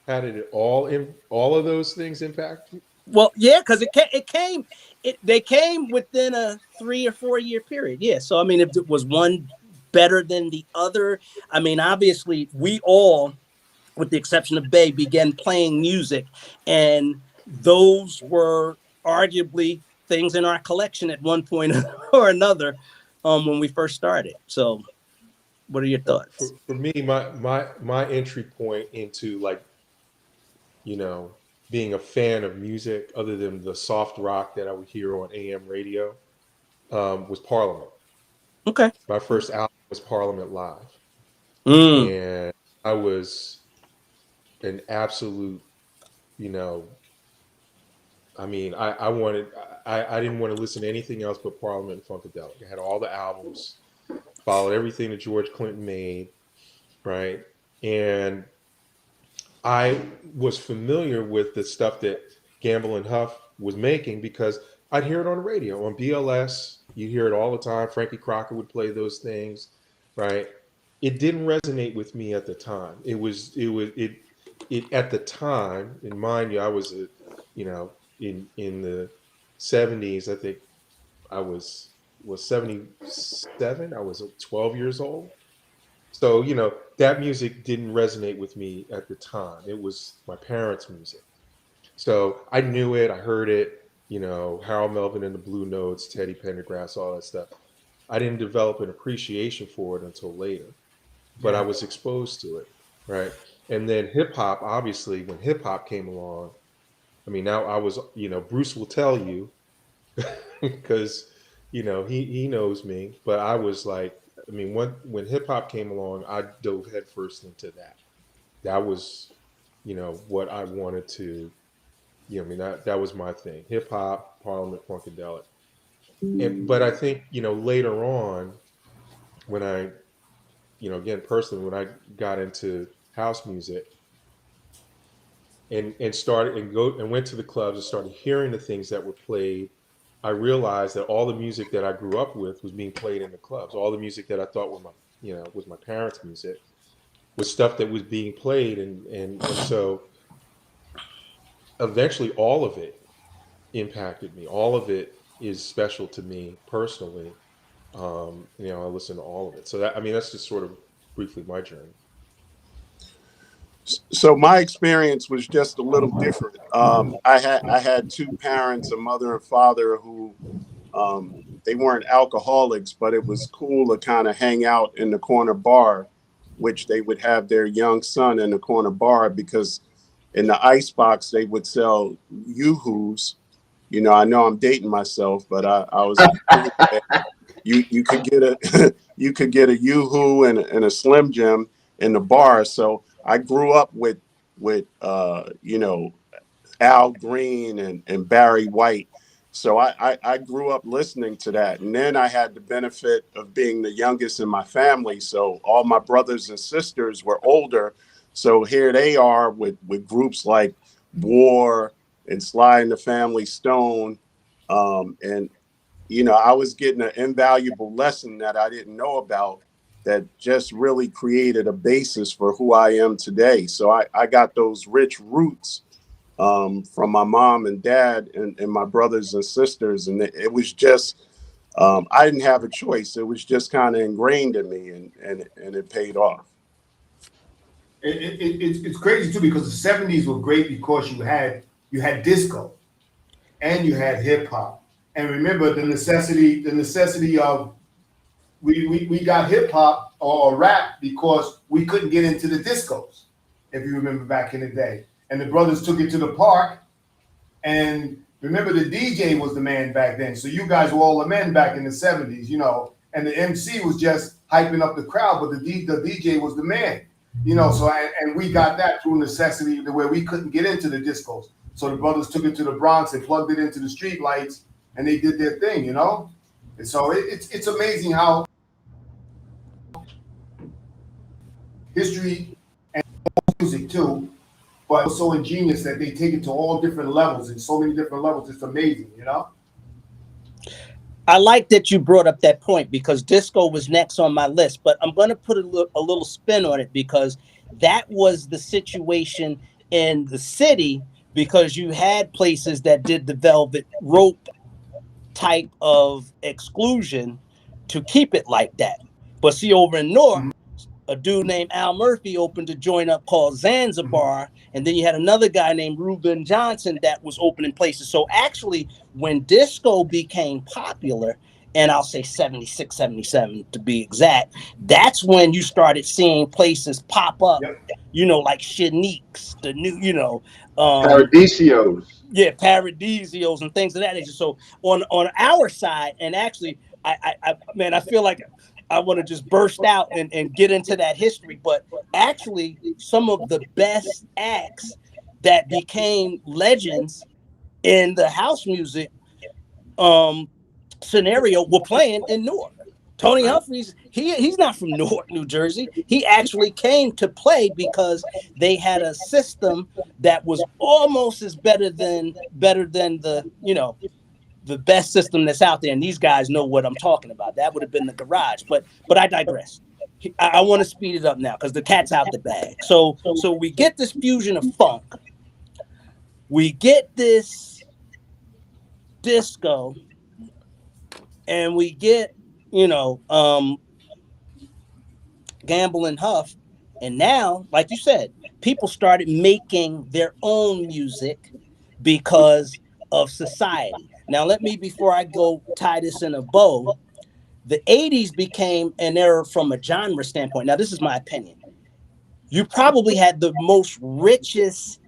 Speaker 6: How did all of those things impact you?
Speaker 3: Well, yeah, because they came within a 3 or 4 year period. Yeah. So, I mean, if it was one better than the other, I mean, obviously we all, with the exception of Bay, began playing music, and those were arguably things in our collection at one point or another when we first started. So what are your thoughts?
Speaker 6: For me, my entry point into, like, you know, being a fan of music other than the soft rock that I would hear on AM radio was Parliament.
Speaker 3: Okay.
Speaker 6: My first album was Parliament Live. And I was an absolute, you know, I mean, I didn't want to listen to anything else but Parliament and Funkadelic. I had all the albums, followed everything that George Clinton made, right? And I was familiar with the stuff that Gamble and Huff was making because I'd hear it on the radio, on BLS. You hear it all the time. Frankie Crocker would play those things, right? It didn't resonate with me at the time. It at the time, and mind you, I was in the 70s. I think I was 77. I was 12 years old. So, you know, that music didn't resonate with me at the time. It was my parents' music. So I knew it, I heard it, you know, Harold Melvin and the Blue Notes, Teddy Pendergrass, all that stuff. I didn't develop an appreciation for it until later, but I was exposed to it, right? And then hip hop, obviously, when hip hop came along, I mean, now I was, you know, Bruce will tell you because, you know, he knows me, but I was like, I mean, when hip hop came along, I dove headfirst into that. That was, you know, what I wanted to, you know, I mean, that was my thing. Hip hop, Parliament, Funkadelic. But I think, you know, later on, when I, you know, again, personally, when I got into house music and started and went to the clubs and started hearing the things that were played, I realized that all the music that I grew up with was being played in the clubs. All the music that I thought was my parents' music was stuff that was being played, and so eventually all of it impacted me. All of it is special to me personally. You know, I listen to all of it. So that, I mean, that's just sort of briefly my journey.
Speaker 5: So my experience was just a little different. I had two parents, a mother and father, who they weren't alcoholics, but it was cool to kind of hang out in the corner bar, which they would have their young son in the corner bar because in the icebox they would sell Yoo-Hoos. You know, I know I'm dating myself, but I was you could get a you could get a Yoo-Hoo and a Slim Jim in the bar. So I grew up with you know, Al Green and Barry White. So I grew up listening to that. And then I had the benefit of being the youngest in my family. So all my brothers and sisters were older. So here they are with groups like War and Sly and the Family Stone. And, you know, I was getting an invaluable lesson that I didn't know about that just really created a basis for who I am today. So I got those rich roots from my mom and dad and my brothers and sisters. And it was just, I didn't have a choice. It was just kind of ingrained in me, and it paid off.
Speaker 7: It's crazy too, because the 70s were great because you had disco and you had hip hop. And remember the necessity of we got hip hop or rap because we couldn't get into the discos, if you remember back in the day. And the brothers took it to the park. And remember, the DJ was the man back then. So you guys were all the men back in the 70s, you know, and the MC was just hyping up the crowd, but the DJ was the man. You know, so and we got that through necessity, where we couldn't get into the discos. So the brothers took it to the Bronx and plugged it into the street lights, and they did their thing, you know. And so it's amazing how history and music too, but it's so ingenious that they take it to all different levels and so many different levels. It's amazing, you know.
Speaker 3: I like that you brought up that point because disco was next on my list, but I'm going to put a little spin on it because that was the situation in the city, because you had places that did the velvet rope type of exclusion to keep it like that. But see, over in Newark, a dude named Al Murphy opened a joint up called Zanzibar, and then you had another guy named Reuben Johnson that was opening places. So actually, when disco became popular, and I'll say 76, 77 to be exact, that's when you started seeing places pop up, you know, like Shanique's, the new, you know,
Speaker 4: Paradisios.
Speaker 3: Yeah, Paradisios and things of that nature. So on our side, and actually, I feel like I want to just burst out and get into that history. But actually, some of the best acts that became legends in the house music scenario were playing in Newark. Tony Humphries, he's not from Newark, New Jersey. He actually came to play because they had a system that was almost as better than the, you know, the best system that's out there. And these guys know what I'm talking about. That would have been the garage. But I digress. I want to speed it up now because the cat's out the bag. So we get this fusion of funk. We get this disco. And we get, you know, Gamble and Huff. And now, like you said, people started making their own music because of society. Now, let me, before I go tie this in a bow, the 80s became an era from a genre standpoint. Now, this is my opinion. You probably had the most richest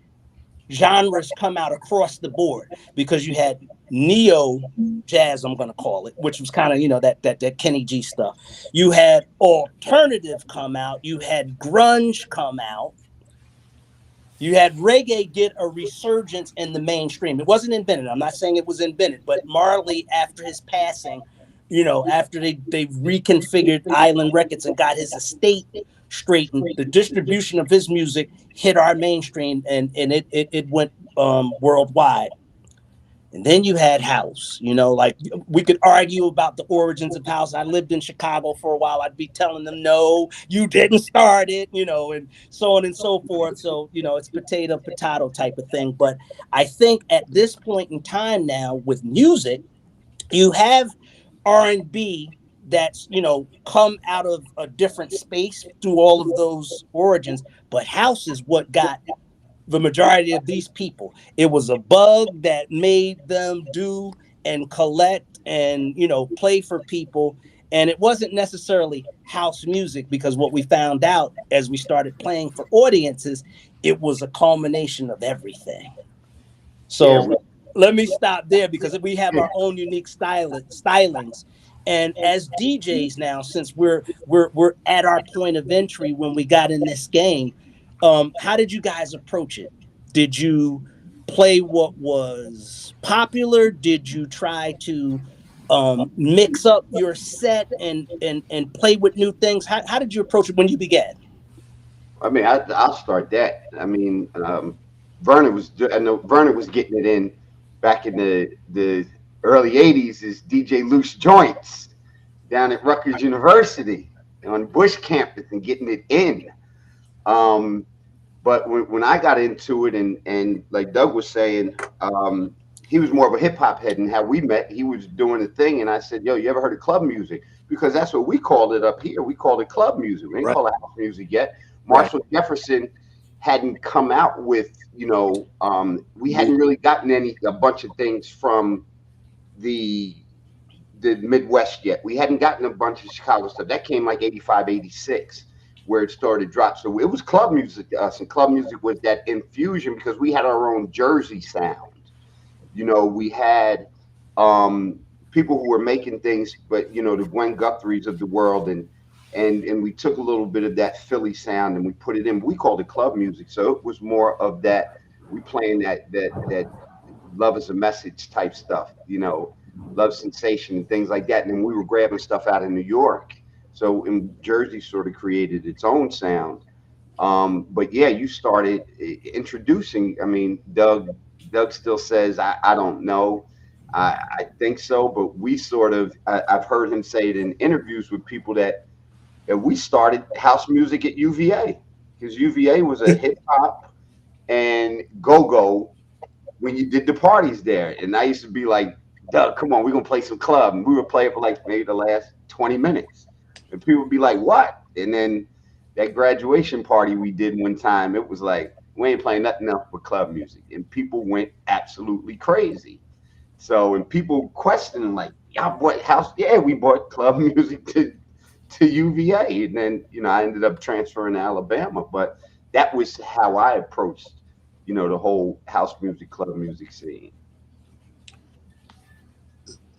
Speaker 3: genres come out across the board because you had neo jazz, I'm going to call it, which was kind of, you know, that Kenny G stuff. You had alternative come out. You had grunge come out. You had reggae get a resurgence in the mainstream. It wasn't invented. I'm not saying it was invented, but Marley, after his passing, you know, after they reconfigured Island Records and got his estate straightened, the distribution of his music hit our mainstream, and it went worldwide. And then you had house, you know, like we could argue about the origins of house. I lived in Chicago for a while. I'd be telling them, no, you didn't start it, you know, and so on and so forth. So, you know, it's potato type of thing. But I think at this point in time now with music, you have R&B that's, you know, come out of a different space through all of those origins. But house is what got the majority of these people. It was a bug that made them do and collect and, you know, play for people. And it wasn't necessarily house music, because what we found out as we started playing for audiences, it was a culmination of everything. So let me stop there, because we have our own unique stylings. And as DJs now, since we're at our point of entry when we got in this game, how did you guys approach it? Did you play what was popular? Did you try to mix up your set and play with new things? How did you approach it when you began?
Speaker 4: I mean, I'll start that. I mean, Vernon was getting it in back in the early 80s as DJ Loose Joints down at Rutgers University on Bush campus and getting it in. But when I got into it, and like Doug was saying, he was more of a hip hop head, and how we met, he was doing a thing, and I said, yo, you ever heard of club music? Because that's what we called it up here. We called it club music. We didn't call it house music yet. Marshall Jefferson hadn't come out with, you know, we hadn't really gotten a bunch of things from the Midwest yet. We hadn't gotten a bunch of Chicago stuff. That came like 85, 86. Where it started to drop. So it was club music to us, and club music was that infusion because we had our own Jersey sound. You know, we had people who were making things, but you know, the Gwen Guthries of the world, and and we took a little bit of that Philly sound and we put it in. We called it club music, so it was more of that. We playing that love is a message type stuff, you know, love sensation and things like that. And then we were grabbing stuff out of New York. So in Jersey sort of created its own sound. But yeah, you started introducing. I mean, Doug still says, I don't know. I think so, but we sort of, I've heard him say it in interviews with people that we started house music at UVA, because UVA was a hip hop and go-go when you did the parties there. And I used to be like, Doug, come on, we're gonna play some club. And we would play it for like maybe the last 20 minutes. And people would be like, what? And then that graduation party we did one time, it was like, we ain't playing nothing else but club music. And people went absolutely crazy. So, and people questioning like, y'all bought house? Yeah, we bought club music to UVA. And then, you know, I ended up transferring to Alabama. But that was how I approached, you know, the whole house music, club music scene.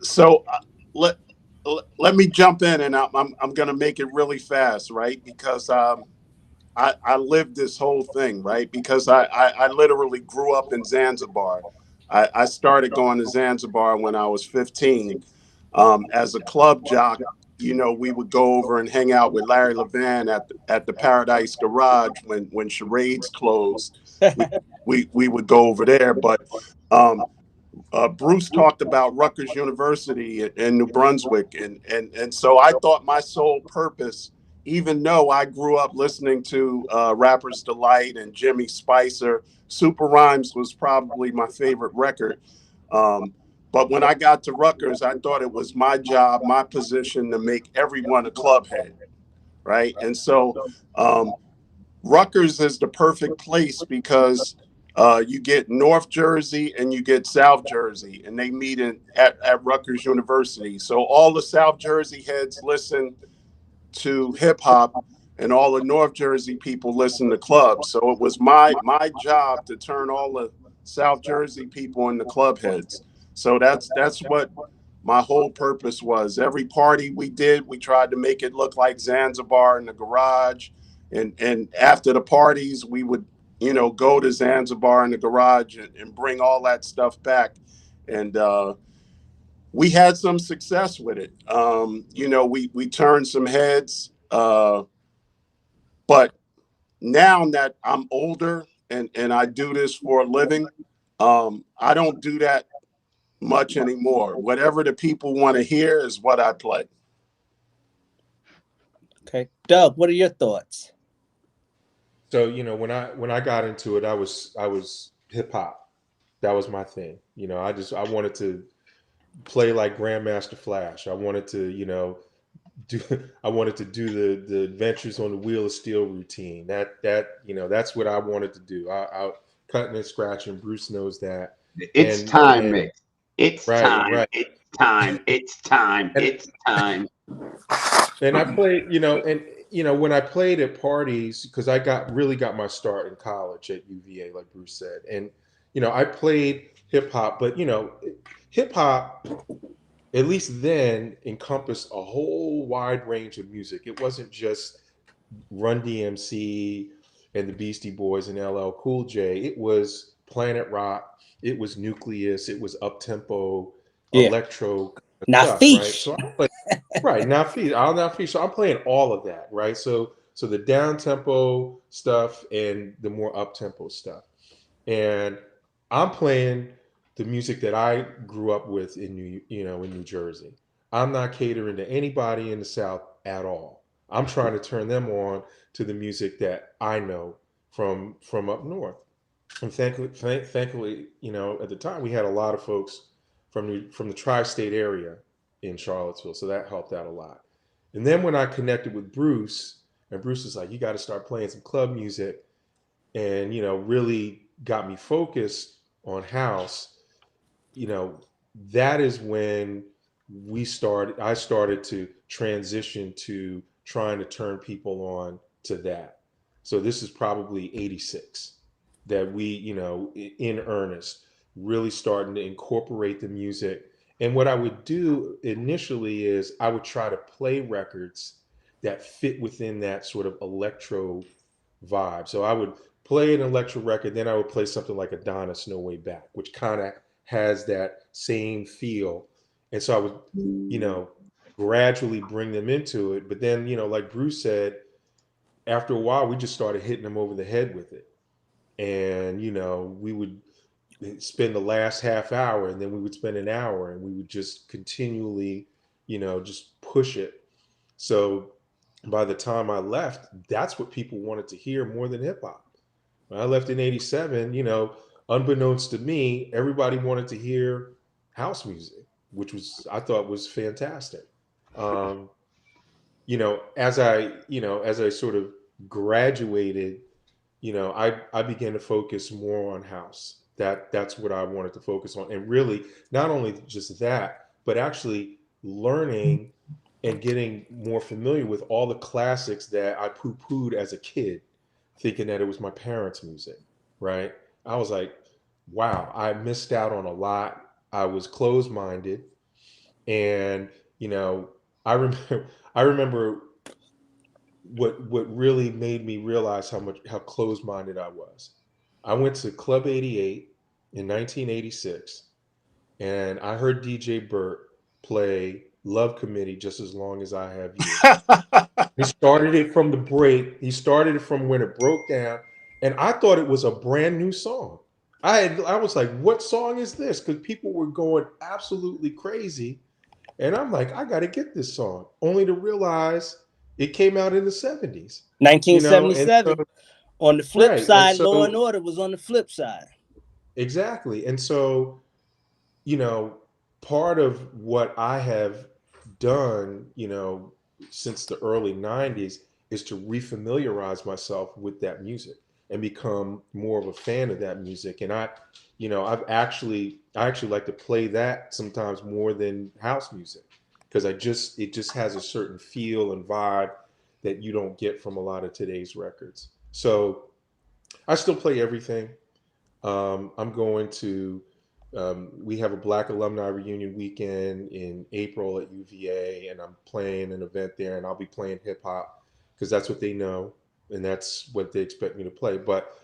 Speaker 5: So let me jump in, and I'm going to make it really fast, right? Because I lived this whole thing, right? Because I literally grew up in Zanzibar. I started going to Zanzibar when I was 15 as a club jock. You know, we would go over and hang out with Larry Levan at the Paradise Garage when Charades closed. We would go over there, but Bruce talked about Rutgers University in New Brunswick, and so I thought my sole purpose, even though I grew up listening to Rapper's Delight and Jimmy Spicer, Super Rhymes was probably my favorite record. But when I got to Rutgers, I thought it was my job, my position to make everyone a club head, right? And so Rutgers is the perfect place because you get North Jersey and you get South Jersey, and they meet at Rutgers University. So all the South Jersey heads listen to hip hop, and all the North Jersey people listen to clubs. So it was my job to turn all the South Jersey people into club heads. So that's what my whole purpose was. Every party we did, we tried to make it look like Zanzibar in the garage. And after the parties, we would, you know, go to Zanzibar in the garage and bring all that stuff back. And we had some success with it. You know, we turned some heads. But now that I'm older and I do this for a living, I don't do that much anymore. Whatever the people want to hear is what I play.
Speaker 3: Okay, Doug, what are your thoughts?
Speaker 6: So, you know, when I got into it, I was hip hop. That was my thing. You know, I wanted to play like Grandmaster Flash. I wanted to, you know, do the Adventures on the Wheel of Steel routine. That you know, that's what I wanted to do. I cutting and scratching. Bruce knows that.
Speaker 4: It's time, Mick. It's time.
Speaker 6: Right.
Speaker 4: It's time. It's time. It's time.
Speaker 6: And I played, you know, and you know, when I played at parties, because I really got my start in college at UVA, like Bruce said, and you know, I played hip hop, but you know, hip hop, at least then, encompassed a whole wide range of music. It wasn't just Run DMC and the Beastie Boys and LL Cool J. It was Planet Rock. It was Nucleus. It was up-tempo, electro stuff, right? So I'm playing, right, Nafish. So I'm playing all of that, right? So the down-tempo stuff and the more up-tempo stuff. And I'm playing the music that I grew up with in New Jersey. I'm not catering to anybody in the South at all. I'm trying to turn them on to the music that I know from up north. And thankfully, you know, at the time we had a lot of folks from the tri-state area in Charlottesville, so that helped out a lot. And then when I connected with Bruce, and Bruce was like, "You got to start playing some club music," and you know, really got me focused on house. You know, that is when I started to transition to trying to turn people on to that. So this is probably 86 that we, you know, in earnest, really starting to incorporate the music. And what I would do initially is I would try to play records that fit within that sort of electro vibe. So I would play an electro record, then I would play something like Adonis No Way Back, which kind of has that same feel. And so I would, you know, gradually bring them into it. But then, you know, like Bruce said, after a while, we just started hitting them over the head with it. And, you know, we would spend the last half hour, and then we would spend an hour, and we would just continually, you know, just push it. So by the time I left, that's what people wanted to hear more than hip hop. When I left in '87, you know, unbeknownst to me, everybody wanted to hear house music, which was, I thought was fantastic. You know, as I sort of graduated, you know, I began to focus more on house. That's what I wanted to focus on. And really, not only just that, but actually learning and getting more familiar with all the classics that I poo-pooed as a kid, thinking that it was my parents' music, right? I was like, wow, I missed out on a lot. I was closed-minded. And, you know, I remember what really made me realize how closed-minded I was. I went to Club 88 in 1986, and I heard DJ Burt play Love Committee, Just As Long As I Have You. He started it from the break. He started it from when it broke down, and I thought it was a brand new song. I was like, what song is this? Because people were going absolutely crazy. And I'm like, I got to get this song, only to realize it came out in the 70s.
Speaker 3: 1977.
Speaker 6: You know?
Speaker 3: On the flip
Speaker 6: Right.
Speaker 3: side,
Speaker 6: So,
Speaker 3: Law and Order was on the flip side.
Speaker 6: Exactly. And so, you know, part of what I have done, you know, since the early 90s is to refamiliarize myself with that music and become more of a fan of that music. And I actually like to play that sometimes more than house music, because it just has a certain feel and vibe that you don't get from a lot of today's records. So I still play everything. I'm going to, we have a Black Alumni Reunion weekend in April at UVA, and I'm playing an event there, and I'll be playing hip hop because that's what they know and that's what they expect me to play. But,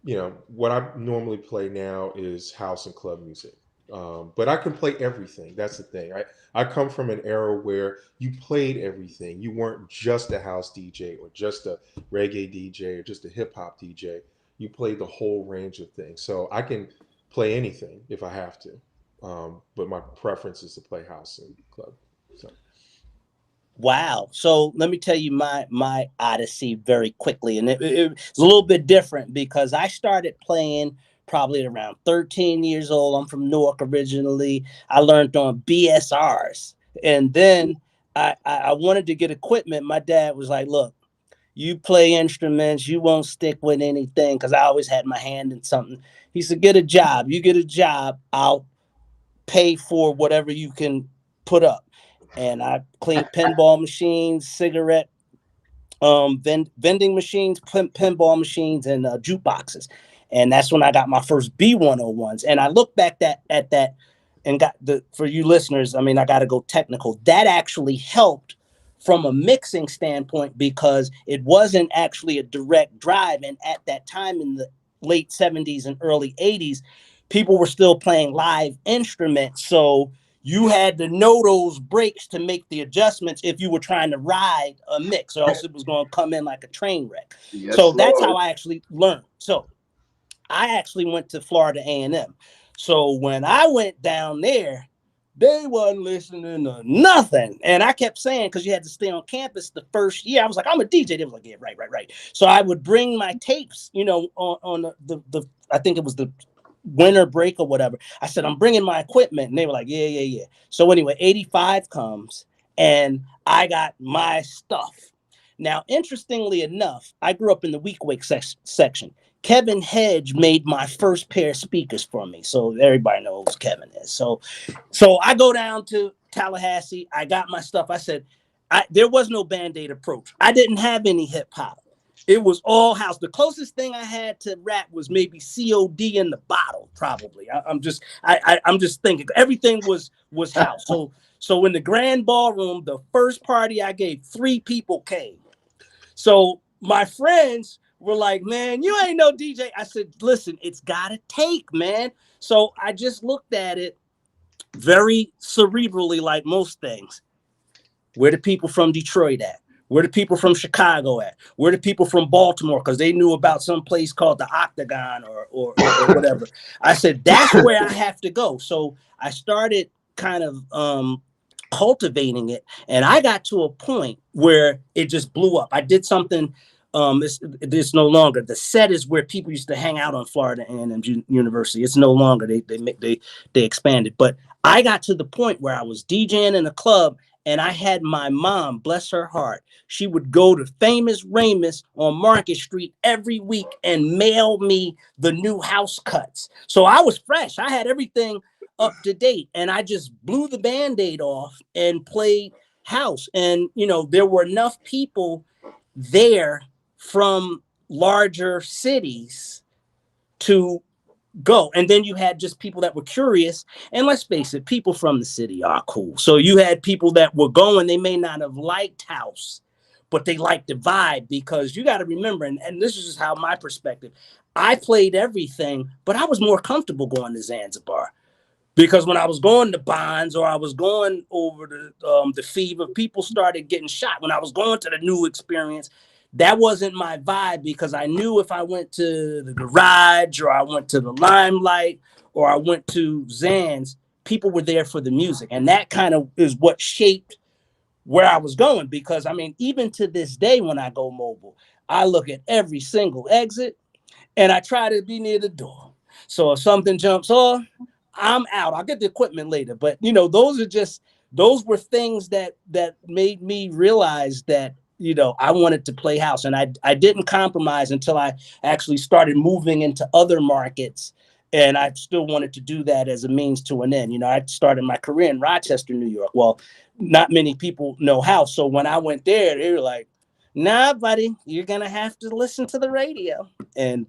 Speaker 6: you know, what I normally play now is house and club music. But I can play everything. That's the thing. I come from an era where you played everything. You weren't just a house DJ or just a reggae DJ or just a hip hop DJ. You played the whole range of things. So I can play anything if I have to. But my preference is to play house and club. So.
Speaker 3: Wow. So let me tell you my odyssey very quickly. And it's a little bit different because I started playing probably around 13 years old. I'm from Newark originally. I learned on BSRs. And then I wanted to get equipment. My dad was like, look, you play instruments, you won't stick with anything, because I always had my hand in something. He said, get a job. You get a job, I'll pay for whatever you can put up. And I cleaned pinball machines, cigarette vending machines, pinball machines, and jukeboxes. And that's when I got my first B101s. And I look back at that and for you listeners, I mean, I got to go technical. That actually helped from a mixing standpoint because it wasn't actually a direct drive. And at that time in the late 70s and early 80s, people were still playing live instruments. So you had to know those breaks to make the adjustments if you were trying to ride a mix, or else it was going to come in like a train wreck. Yes, so that's how I actually learned. So I actually went to Florida A&M. So when I went down there, they wasn't listening to nothing. And I kept saying, because you had to stay on campus the first year, I was like, I'm a DJ. They was like, yeah, right. So I would bring my tapes, you know, on the I think it was the winter break or whatever. I said, I'm bringing my equipment. And they were like, yeah. So anyway, 85 comes and I got my stuff. Now, interestingly enough, I grew up in the Week Wake section. Kevin Hedge made my first pair of speakers for me. So everybody knows who Kevin is. So I go down to Tallahassee. I got my stuff. I said, there was no Band-Aid approach. I didn't have any hip hop. It was all house. The closest thing I had to rap was maybe COD in the Bottle, probably. I'm just thinking everything was house. So in the grand ballroom, the first party I gave, 3 people came. So my friends were like, man, you ain't no DJ. I said, listen, it's gotta take, man. So I just looked at it very cerebrally, like most things. Where the people from Detroit at? Where the people from Chicago at? Where the people from Baltimore? Because they knew about some place called the Octagon or whatever. I said, that's where I have to go. So I started kind of cultivating it. And I got to a point where it just blew up. I did something. It's no longer. The set is where people used to hang out on Florida A&M University. It's no longer. They expanded. But I got to the point where I was DJing in a club. And I had my mom, bless her heart, she would go to Famous Ramus on Market Street every week and mail me the new house cuts. So I was fresh. I had everything up to date. And I just blew the Band-Aid off and played house. And, you know, there were enough people there from larger cities to go. And then you had just people that were curious. And let's face it, people from the city are cool. So you had people that were going, they may not have liked house, but they liked the vibe, because you got to remember, and this is just how my perspective, I played everything, but I was more comfortable going to Zanzibar. Because when I was going to Bonds or I was going over to the Fever, people started getting shot. When I was going to the New Experience, that wasn't my vibe, because I knew if I went to the Garage or I went to the Limelight or I went to Zan's, people were there for the music. And that kind of is what shaped where I was going. Because, I mean, even to this day, when I go mobile, I look at every single exit and I try to be near the door. So if something jumps off, I'm out. I'll get the equipment later. But, you know, those were things that made me realize that, you know, I wanted to play house. And I didn't compromise until I actually started moving into other markets. And I still wanted to do that as a means to an end. You know, I started my career in Rochester, New York. Well, not many people know house. So when I went there, they were like, nah, buddy, you're going to have to listen to the radio. And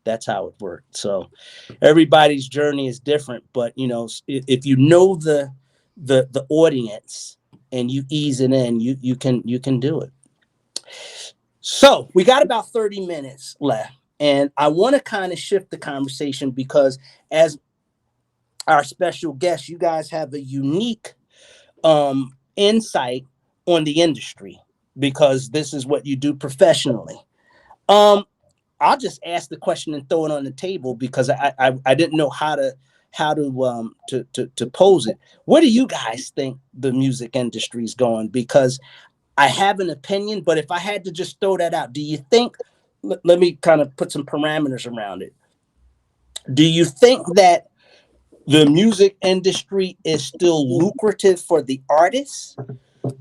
Speaker 3: that's how it worked. So everybody's journey is different. But, you know, if you know the audience and you ease it in, you can do it. So we got about 30 minutes left, and I want to kind of shift the conversation, because as our special guest, you guys have a unique insight on the industry, because this is what you do professionally. I'll just ask the question and throw it on the table, because I didn't know how to pose it. Where do you guys think the music industry is going? Because I have an opinion, but if I had to just throw that out, do you think, let me kind of put some parameters around it. Do you think that the music industry is still lucrative for the artists?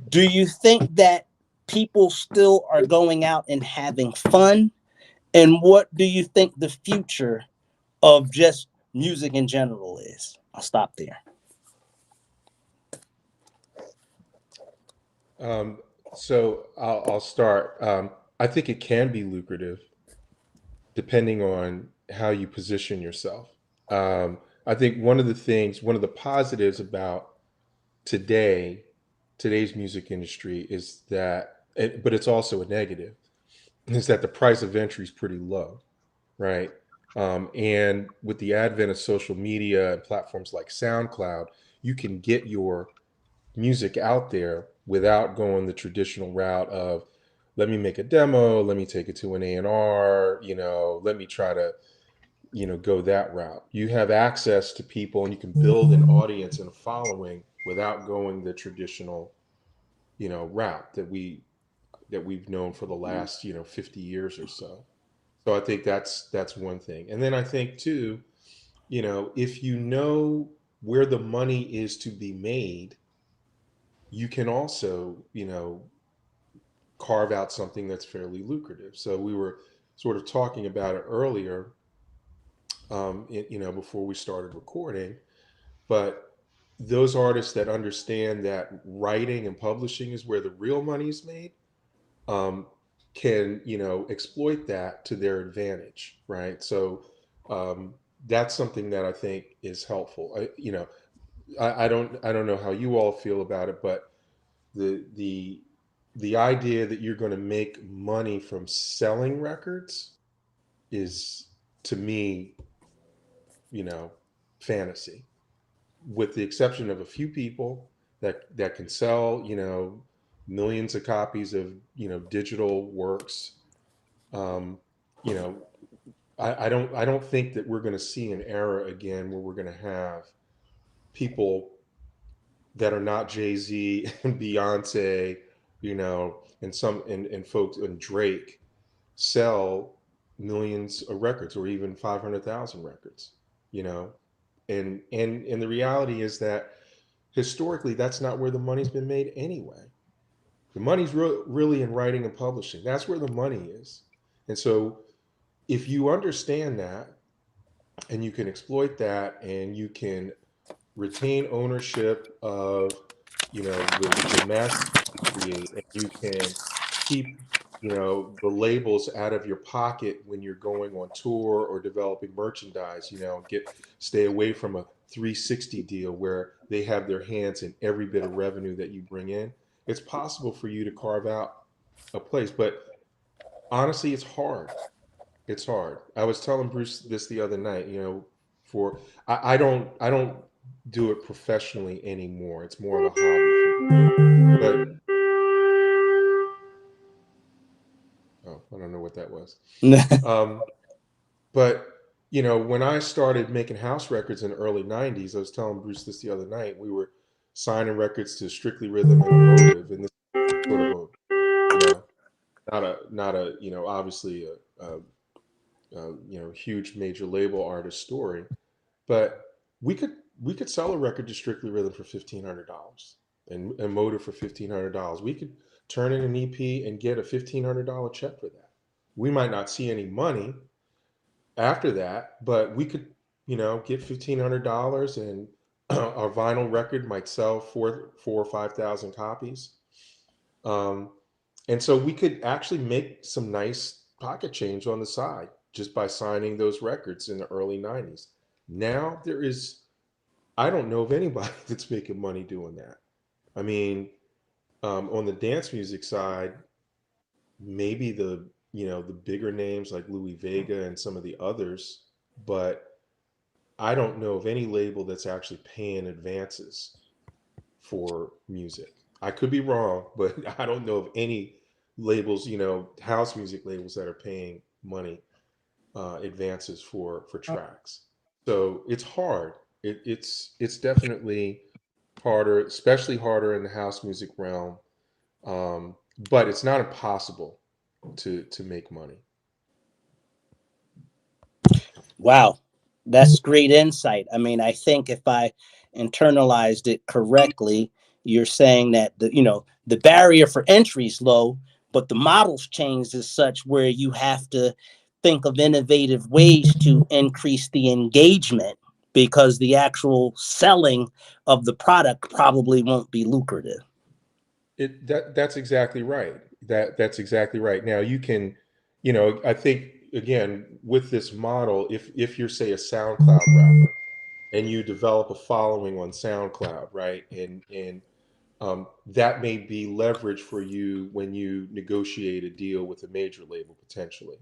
Speaker 3: Do you think that people still are going out and having fun? And what do you think the future of just music in general is? I'll stop there.
Speaker 6: So I'll start. I think it can be lucrative, depending on how you position yourself. I think one of the positives about today's music industry is that, but it's also a negative, is that the price of entry is pretty low, right? And with the advent of social media and platforms like SoundCloud, you can get your music out there without going the traditional route of, let me make a demo, let me take it to an A&R, let me try to, go that route. You have access to people and you can build an audience and a following without going the traditional, route that we've known for the last, 50 years or so. So I think that's one thing. And then I think too, if you know where the money is to be made, you can also, carve out something that's fairly lucrative. So we were sort of talking about it earlier, before we started recording, but those artists that understand that writing and publishing is where the real money is made, can, exploit that to their advantage, right? So that's something that I think is helpful. I don't know how you all feel about it, but the idea that you're going to make money from selling records is, to me, fantasy, with the exception of a few people that can sell, millions of copies of, digital works. You know, I don't think that we're going to see an era again where we're going to have people that are not Jay-Z and Beyonce, and folks and Drake sell millions of records or even 500,000 records, and the reality is that historically that's not where the money's been made anyway. The money's really in writing and publishing. That's where the money is. And so if you understand that and you can exploit that and you can retain ownership of, the mass create, and you can keep, the labels out of your pocket when you're going on tour or developing merchandise, stay away from a 360 deal where they have their hands in every bit of revenue that you bring in. It's possible for you to carve out a place, but honestly, it's hard. It's hard. I was telling Bruce this the other night, I don't do it professionally anymore. It's more of a hobby. But I don't know what that was. But when I started making house records in the early 90s, I was telling Bruce this the other night, we were signing records to Strictly Rhythm and Emotive, and this sort of not a obviously a huge major label artist story, but we could sell a record to Strictly Rhythm for $1,500 and Emotive for $1,500. We could turn in an EP and get a $1,500 check for that. We might not see any money after that, but we could, get $1,500, and our vinyl record might sell 4,000 or 5,000 copies. And so we could actually make some nice pocket change on the side just by signing those records in the early 90s. Now I don't know of anybody that's making money doing that. I mean, on the dance music side, maybe the bigger names like Louis Vega and some of the others, but I don't know of any label that's actually paying advances for music. I could be wrong, but I don't know of any labels, house music labels that are paying money advances for tracks. So it's hard. It's definitely harder, especially harder in the house music realm. But it's not impossible to make money.
Speaker 3: Wow, that's great insight. I mean, I think if I internalized it correctly, you're saying that the barrier for entry is low, but the model's changed as such where you have to think of innovative ways to increase the engagement, because the actual selling of the product probably won't be lucrative.
Speaker 6: That's exactly right. That's exactly right. Now you can, I think again with this model, if you're say a SoundCloud rapper and you develop a following on SoundCloud, right, and that may be leverage for you when you negotiate a deal with a major label potentially.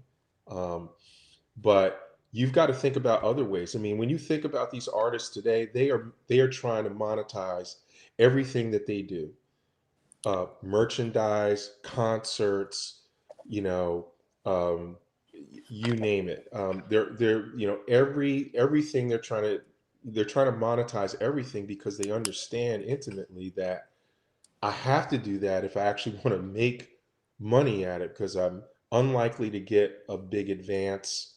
Speaker 6: But you've got to think about other ways. I mean, when you think about these artists today, they are trying to monetize everything that they do. Merchandise, concerts, you name it. They're everything they're trying to monetize everything, because they understand intimately that I have to do that if I actually want to make money at it, because I'm unlikely to get a big advance.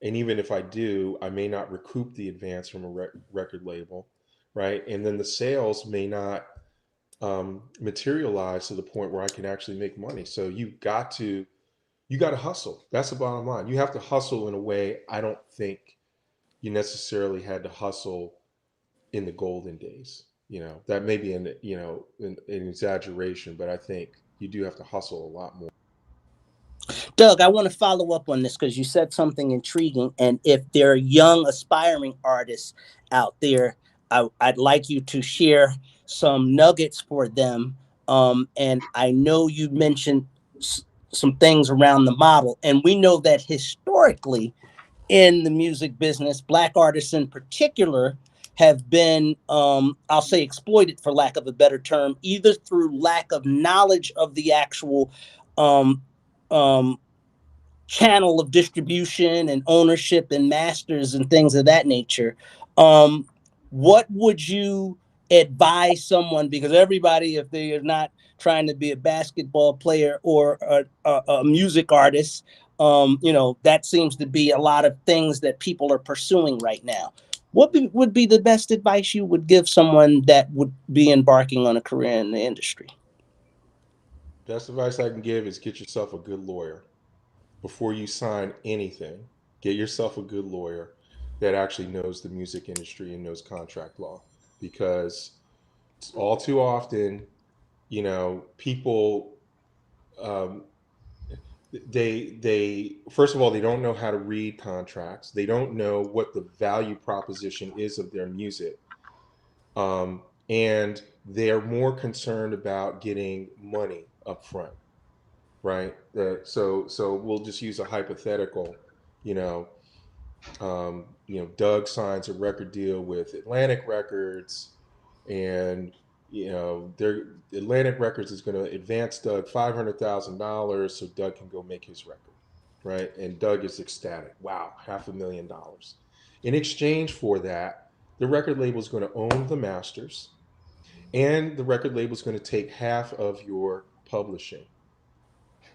Speaker 6: And even if I do, I may not recoup the advance from a record label, right? And then the sales may not materialize to the point where I can actually make money. So you got to hustle. That's the bottom line. You have to hustle in a way I don't think you necessarily had to hustle in the golden days. That may be an exaggeration, but I think you do have to hustle a lot more.
Speaker 3: Doug, I want to follow up on this because you said something intriguing. And if there are young aspiring artists out there, I'd like you to share some nuggets for them. And I know you mentioned some things around the model, and we know that historically in the music business, Black artists in particular have been, I'll say, exploited, for lack of a better term, either through lack of knowledge of the actual um, um, channel of distribution and ownership and masters and things of that nature. What would you advise someone, because everybody, if they are not trying to be a basketball player or a music artist, that seems to be a lot of things that people are pursuing right now. What would be the best advice you would give someone that would be embarking on a career in the industry?
Speaker 6: Best advice I can give is get yourself a good lawyer before you sign anything. Get yourself a good lawyer that actually knows the music industry and knows contract law, because all too often, people, um, they first of all, they don't know how to read contracts. They don't know what the value proposition is of their music, and they're more concerned about getting money up front, right? So we'll just use a hypothetical. You know, Doug signs a record deal with Atlantic Records, and Atlantic Records is going to advance Doug $500,000 so Doug can go make his record, right? And Doug is ecstatic. Wow, $500,000. In exchange for that, the record label is going to own the masters, and the record label is going to take half of your publishing.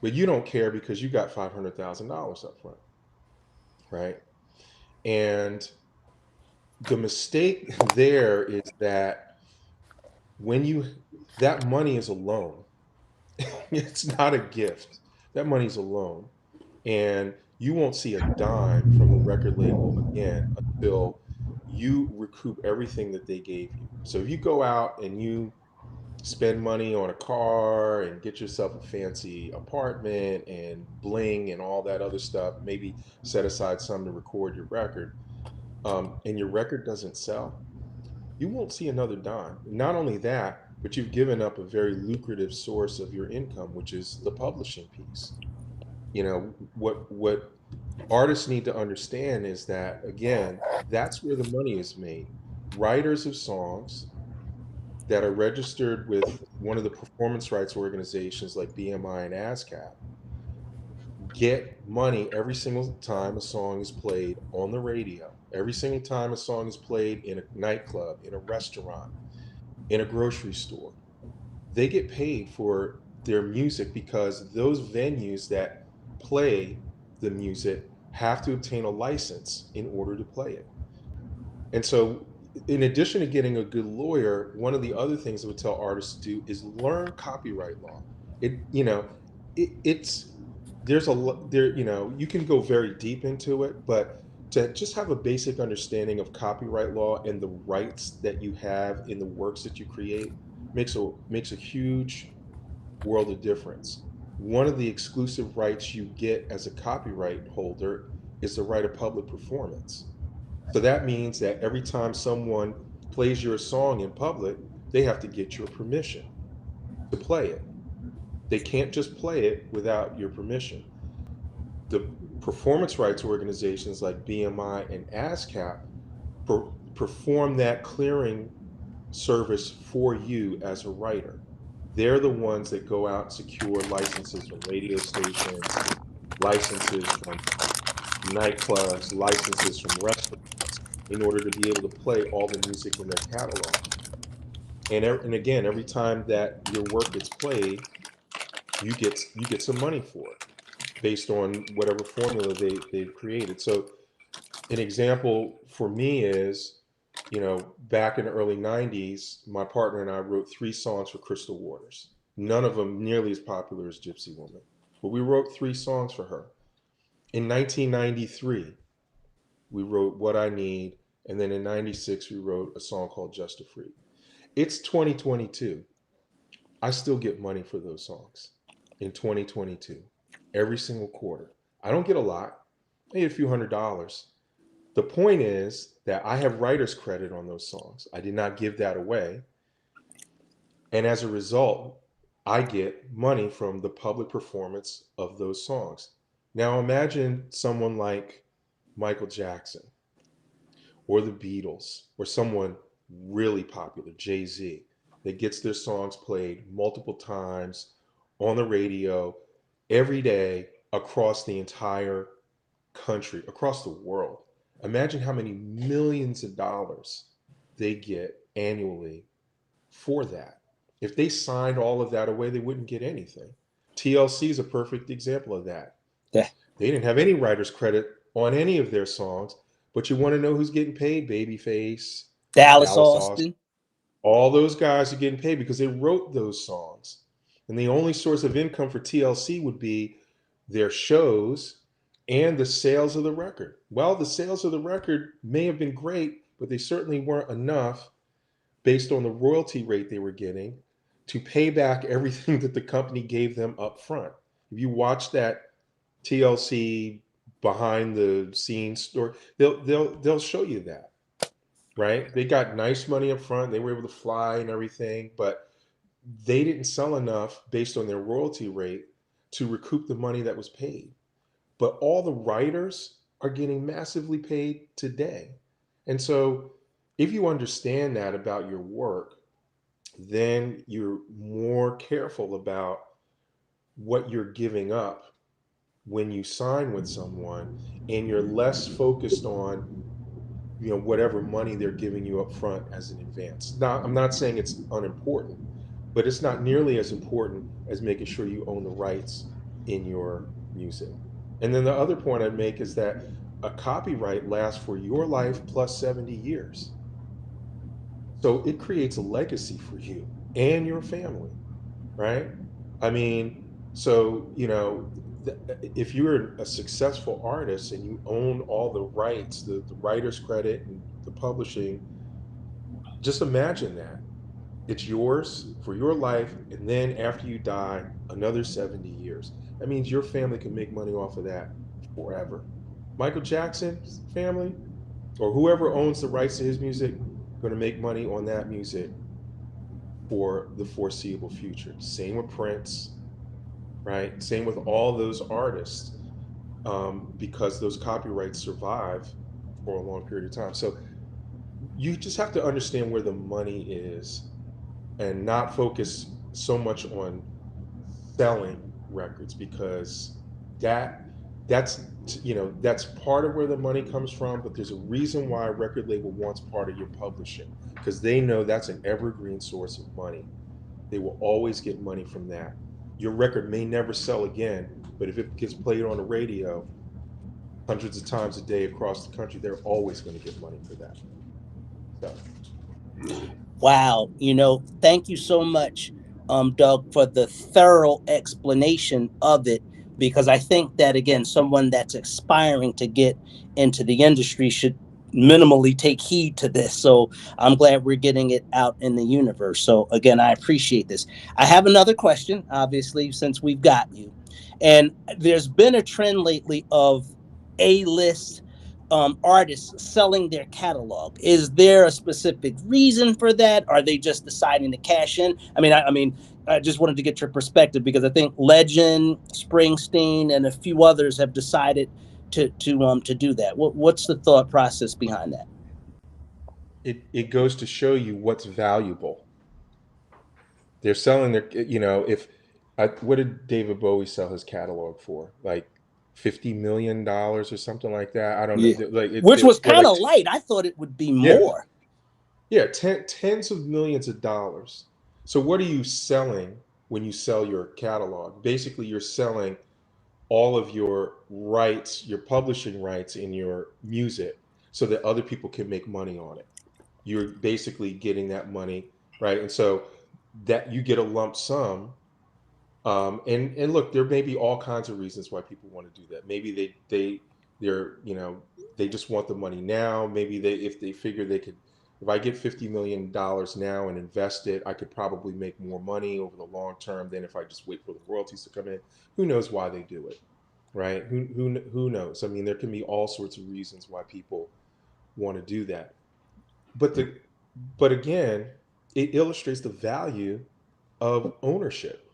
Speaker 6: But you don't care because you got $500,000 up front, right? And the mistake there is that that money is a loan. It's not a gift. That money's a loan. And you won't see a dime from the record label again until you recoup everything that they gave you. So if you go out and you spend money on a car and get yourself a fancy apartment and bling and all that other stuff, maybe set aside some to record your record, and your record doesn't sell, you won't see another dime. Not only that, but you've given up a very lucrative source of your income, which is the publishing piece. What artists need to understand is that, again, that's where the money is made. Writers of songs that are registered with one of the performance rights organizations like BMI and ASCAP get money every single time a song is played on the radio, every single time a song is played in a nightclub, in a restaurant, in a grocery store. They get paid for their music because those venues that play the music have to obtain a license in order to play it. And so, in addition to getting a good lawyer, one of the other things I would tell artists to do is learn copyright law. You can go very deep into it, but to just have a basic understanding of copyright law and the rights that you have in the works that you create makes a huge world of difference. One of the exclusive rights you get as a copyright holder is the right of public performance. So that means that every time someone plays your song in public, they have to get your permission to play it. They can't just play it without your permission. The performance rights organizations like BMI and ASCAP perform that clearing service for you as a writer. They're the ones that go out and secure licenses from radio stations, licenses from nightclubs, licenses from restaurants, in order to be able to play all the music in their catalog. And again, every time that your work gets played, you get some money for it based on whatever formula they've created. So an example for me is, back in the early 90s, my partner and I wrote 3 songs for Crystal Waters. None of them nearly as popular as Gypsy Woman, but we wrote 3 songs for her. In 1993, we wrote What I Need, and then in 96, we wrote a song called Just a Freak. It's 2022. I still get money for those songs in 2022, every single quarter. I don't get a lot, maybe a few $100s, The point is that I have writer's credit on those songs. I did not give that away. And as a result, I get money from the public performance of those songs. Now imagine someone like Michael Jackson or the Beatles or someone really popular, Jay-Z, that gets their songs played multiple times on the radio every day across the entire country, across the world. Imagine how many millions of dollars they get annually for that. If they signed all of that away, they wouldn't get anything. TLC is a perfect example of that.
Speaker 3: Yeah.
Speaker 6: They didn't have any writer's credit on any of their songs, but you want to know who's getting paid? Babyface,
Speaker 3: Dallas Austin.
Speaker 6: All those guys are getting paid because they wrote those songs. And the only source of income for TLC would be their shows and the sales of the record. Well, the sales of the record may have been great, but they certainly weren't enough based on the royalty rate they were getting to pay back everything that the company gave them up front. If you watch that TLC behind the scenes story, they'll show you that, right? They got nice money up front. They were able to fly and everything, but they didn't sell enough based on their royalty rate to recoup the money that was paid. But all the writers are getting massively paid today. And so if you understand that about your work, then you're more careful about what you're giving up when you sign with someone, and you're less focused on, you know, whatever money they're giving you up front as an advance. Now, I'm not saying it's unimportant, but it's not nearly as important as making sure you own the rights in your music. And then the other point I'd make is that a copyright lasts for your life plus 70 years. So it creates a legacy for you and your family, right? I mean, so, you know, if you're a successful artist and you own all the rights, the writer's credit and the publishing, just imagine that. It's yours for your life, and then after you die, another 70 years. That means your family can make money off of that forever. Michael Jackson's family, or whoever owns the rights to his music, going to make money on that music for the foreseeable future. Same with Prince, right? Same with all those artists, because those copyrights survive for a long period of time. So you just have to understand where the money is and not focus so much on selling records, because that's you know, that's part of where the money comes from, but there's a reason why a record label wants part of your publishing, because they know that's an evergreen source of money. They will always get money from that. Your record may never sell again, but if it gets played on the radio hundreds of times a day across the country, they're always going to get money for that. So.
Speaker 3: Wow. You know, thank you so much, Doug, for the thorough explanation of it, because I think that, again, someone that's aspiring to get into the industry should minimally take heed to this. So I'm glad we're getting it out in the universe. So again, I appreciate this. I have another question, obviously, since we've got you. And there's been a trend lately of A-list artists selling their catalog. Is there a specific reason for that? Are they just deciding to cash in? I just wanted to get your perspective, because I think Legend, Springsteen, and a few others have decided to do that. What's the thought process behind that?
Speaker 6: It goes to show you what's valuable. They're selling their, you know, what did David Bowie sell his catalog for? Like $50 million or something like that. I don't know. Like
Speaker 3: which was kind of light. I thought it would be more.
Speaker 6: Yeah, tens of millions of dollars. So what are you selling when you sell your catalog? Basically, you're selling all of your rights, your publishing rights in your music, so that other people can make money on it. You're basically getting that money, right? And so that you get a lump sum. And look, there may be all kinds of reasons why people want to do that. Maybe they're you know, they just want the money now. Maybe if they figure they could, if I get $50 million now and invest it, I could probably make more money over the long term than if I just wait for the royalties to come in. Who knows why they do it, right? Who knows? I mean, there can be all sorts of reasons why people want to do that. But again, it illustrates the value of ownership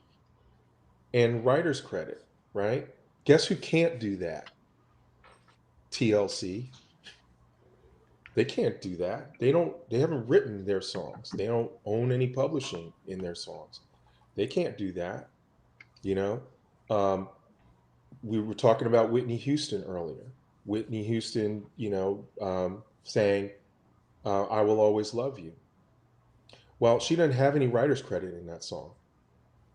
Speaker 6: and writer's credit, right? Guess who can't do that? TLC. They can't do that. They haven't written their songs. They don't own any publishing in their songs. They can't do that. We were talking about Whitney Houston earlier. Whitney Houston, saying, I will always love you. Well, she doesn't have any writer's credit in that song,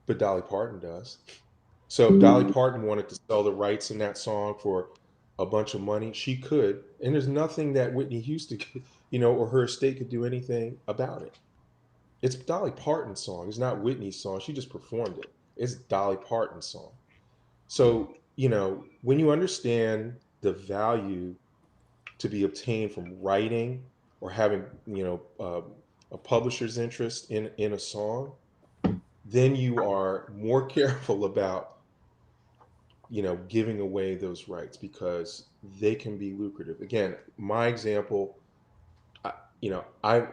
Speaker 6: but Dolly Parton does. So if Dolly Parton wanted to sell the rights in that song for a bunch of money, she could. And there's nothing that Whitney Houston could, or her estate could do anything about it. It's Dolly Parton's song. It's not Whitney's song. She just performed it. It's Dolly Parton's song. So, when you understand the value to be obtained from writing or having, a publisher's interest in a song, then you are more careful about, giving away those rights because they can be lucrative. Again, my example, my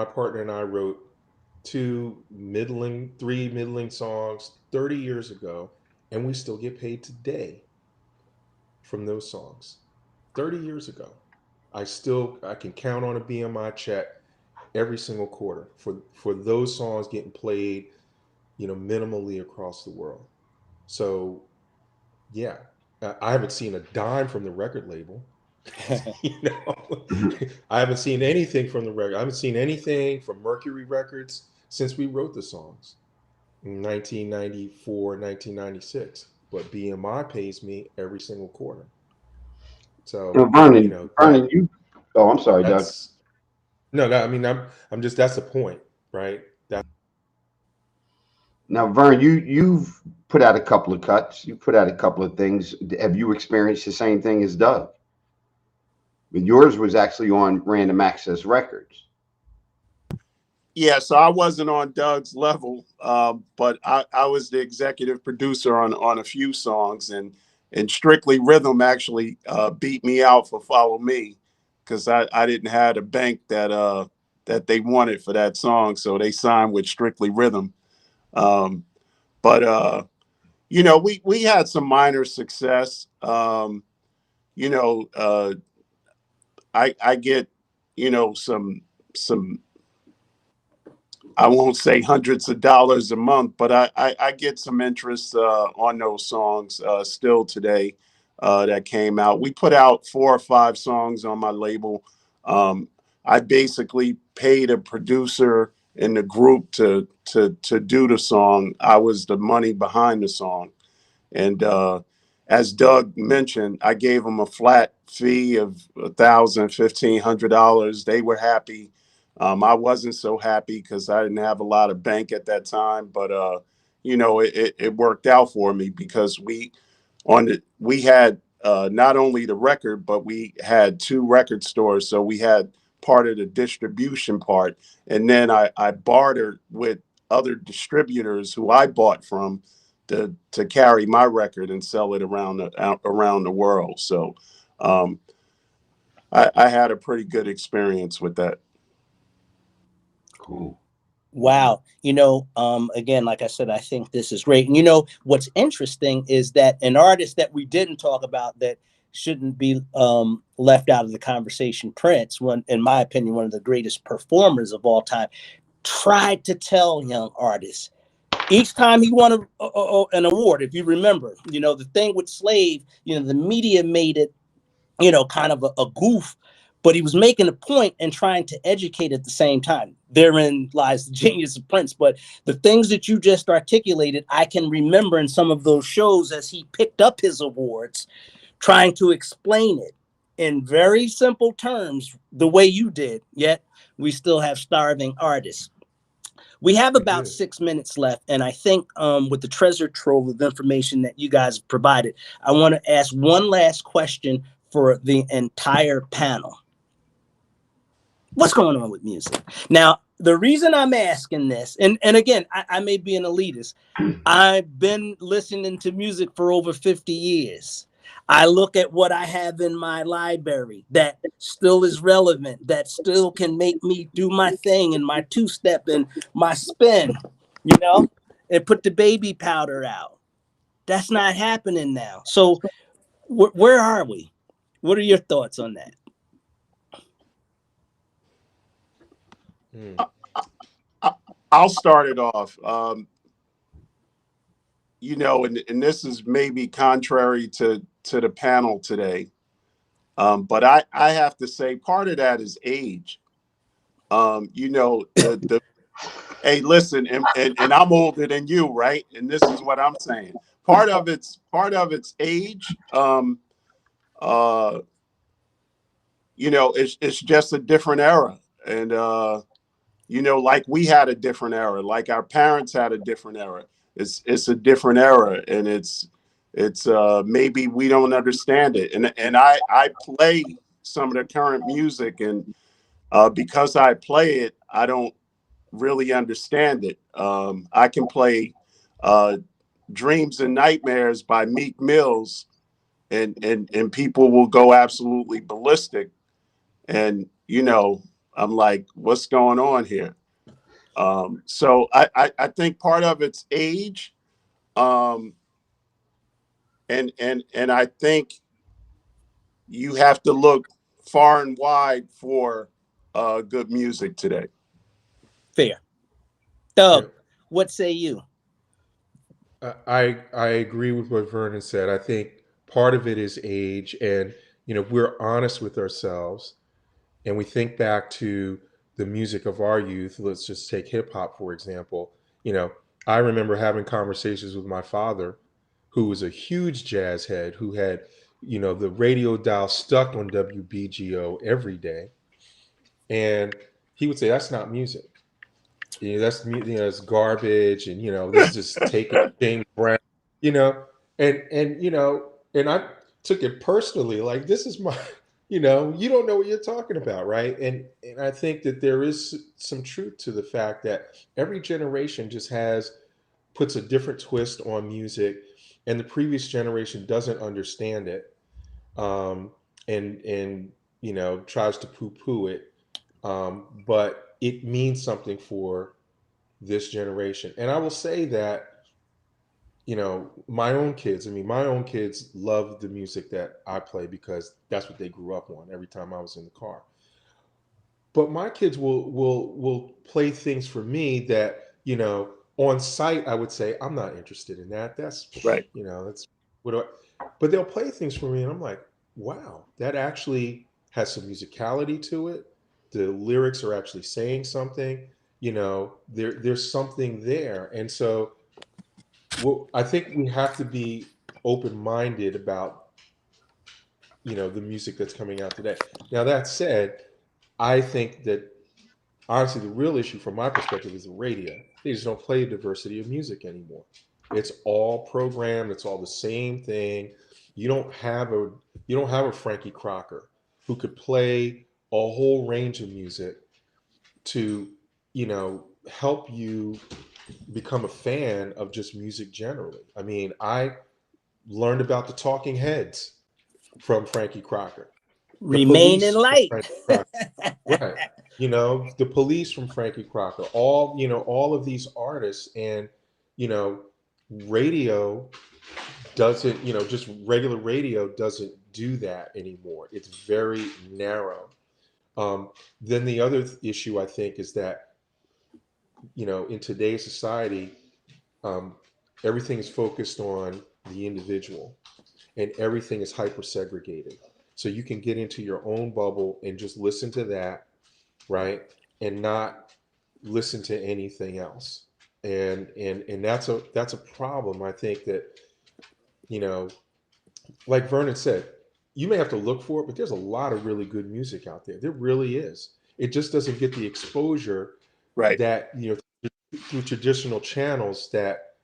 Speaker 6: partner and I wrote three middling songs 30 years ago, and we still get paid today from those songs. 30 years ago. I can count on a BMI check every single quarter for those songs getting played, minimally across the world. So, yeah, I haven't seen a dime from the record label. I haven't seen anything from the record. I haven't seen anything from Mercury Records since we wrote the songs in 1994, 1996. But BMI pays me every single quarter. So,
Speaker 4: Vernon, I'm sorry, Doug.
Speaker 6: No, I mean, I'm just, that's the point, right?
Speaker 4: Now, Vern, you've put out a couple of cuts. You put out a couple of things. Have you experienced the same thing as Doug? But yours was actually on Random Access Records.
Speaker 5: Yeah, so I wasn't on Doug's level, but I was the executive producer on a few songs, and Strictly Rhythm actually beat me out for Follow Me because I didn't have a bank that they wanted for that song, so they signed with Strictly Rhythm. But we had some minor success. I get some I won't say hundreds of dollars a month, but I get some interest on those songs still today that came out. We put out 4 or 5 songs on my label. I basically paid a producer in the group to do the song. I was the money behind the song. And as Doug mentioned, I gave them a flat fee of $1,000, $1,500. They were happy. I wasn't so happy because I didn't have a lot of bank at that time, but it worked out for me because we had not only the record, but we had 2 record stores. So we had part of the distribution part, and then I bartered with other distributors who I bought from to carry my record and sell it around the world. So I had a pretty good experience with that.
Speaker 4: Cool.
Speaker 3: Wow. Again, like I said, I think this is great. And what's interesting is that an artist that we didn't talk about that shouldn't be left out of the conversation, Prince, in my opinion, one of the greatest performers of all time, tried to tell young artists each time he won an award. If you remember, the thing with Slave, the media made it, kind of a goof, but he was making a point and trying to educate at the same time. Therein lies the genius of Prince. But the things that you just articulated, I can remember in some of those shows as he picked up his awards, trying to explain it in very simple terms, the way you did, yet we still have starving artists. We have about 6 minutes left, and I think with the treasure trove of information that you guys have provided, I want to ask one last question for the entire panel. What's going on with music? Now, the reason I'm asking this, and again, I may be an elitist. I've been listening to music for over 50 years. I look at what I have in my library that still is relevant, that still can make me do my thing and my two-step and my spin, you know, and put the baby powder out. That's not happening now. So where are we? What are your thoughts on that?
Speaker 5: I'll start it off. You know, and this is maybe contrary to the panel today, but I have to say part of that is age. You know, the hey, listen, and I'm older than you, right? And this is what I'm saying. Part of it's age. You know, it's just a different era, and you know, like we had a different era, like our parents had a different era. It's a different era, and it's maybe we don't understand it. And I play some of the current music, and because I play it, I don't really understand it. I can play Dreams and Nightmares by Meek Mills, and people will go absolutely ballistic. And, you know, I'm like, what's going on here? So I think part of it's age. And I think you have to look far and wide for good music today.
Speaker 3: Fair. Doug, what say you?
Speaker 6: I agree with what Vernon said. I think part of it is age, and you know, if we're honest with ourselves and we think back to the music of our youth. Let's just take hip hop, for example. You know, I remember having conversations with my father, who was a huge jazz head, who had, you know, the radio dial stuck on WBGO every day. And he would say, that's not music. You know, that's, you know, it's garbage. And, you know, this is just taking James Brown, you know, and, you know, and I took it personally, like, this is my, you know, you don't know what you're talking about, right? And I think that there is some truth to the fact that every generation just puts a different twist on music, and the previous generation doesn't understand it, and you know, tries to poo-poo it, but it means something for this generation. And I will say that, you know, my own kids love the music that I play because that's what they grew up on every time I was in the car. But my kids will play things for me that, you know, on site I would say, I'm not interested in that. That's
Speaker 5: Right.
Speaker 6: You know, that's but they'll play things for me and I'm like, wow, that actually has some musicality to it. The lyrics are actually saying something, you know, there's something there. And so, well, I think we have to be open-minded about, you know, the music that's coming out today. Now, that said, I think that honestly, the real issue from my perspective is the radio. They just don't play a diversity of music anymore. It's all programmed. It's all the same thing. You don't have a Frankie Crocker who could play a whole range of music to, you know, help you become a fan of just music generally. I mean, I learned about the Talking Heads from Frankie Crocker.
Speaker 3: Remain in light.
Speaker 6: Right. You know, the Police from Frankie Crocker, all, you know, all of these artists. And, you know, radio doesn't, you know, just regular radio doesn't do that anymore. It's very narrow. Then the other issue I think is that, you know, in today's society, everything is focused on the individual and everything is hyper segregated. So you can get into your own bubble and just listen to that, right? And not listen to anything else. And that's a problem. I think that, you know, like Vernon said, you may have to look for it, but there's a lot of really good music out there. There really is. It just doesn't get the exposure that, you know, through traditional channels that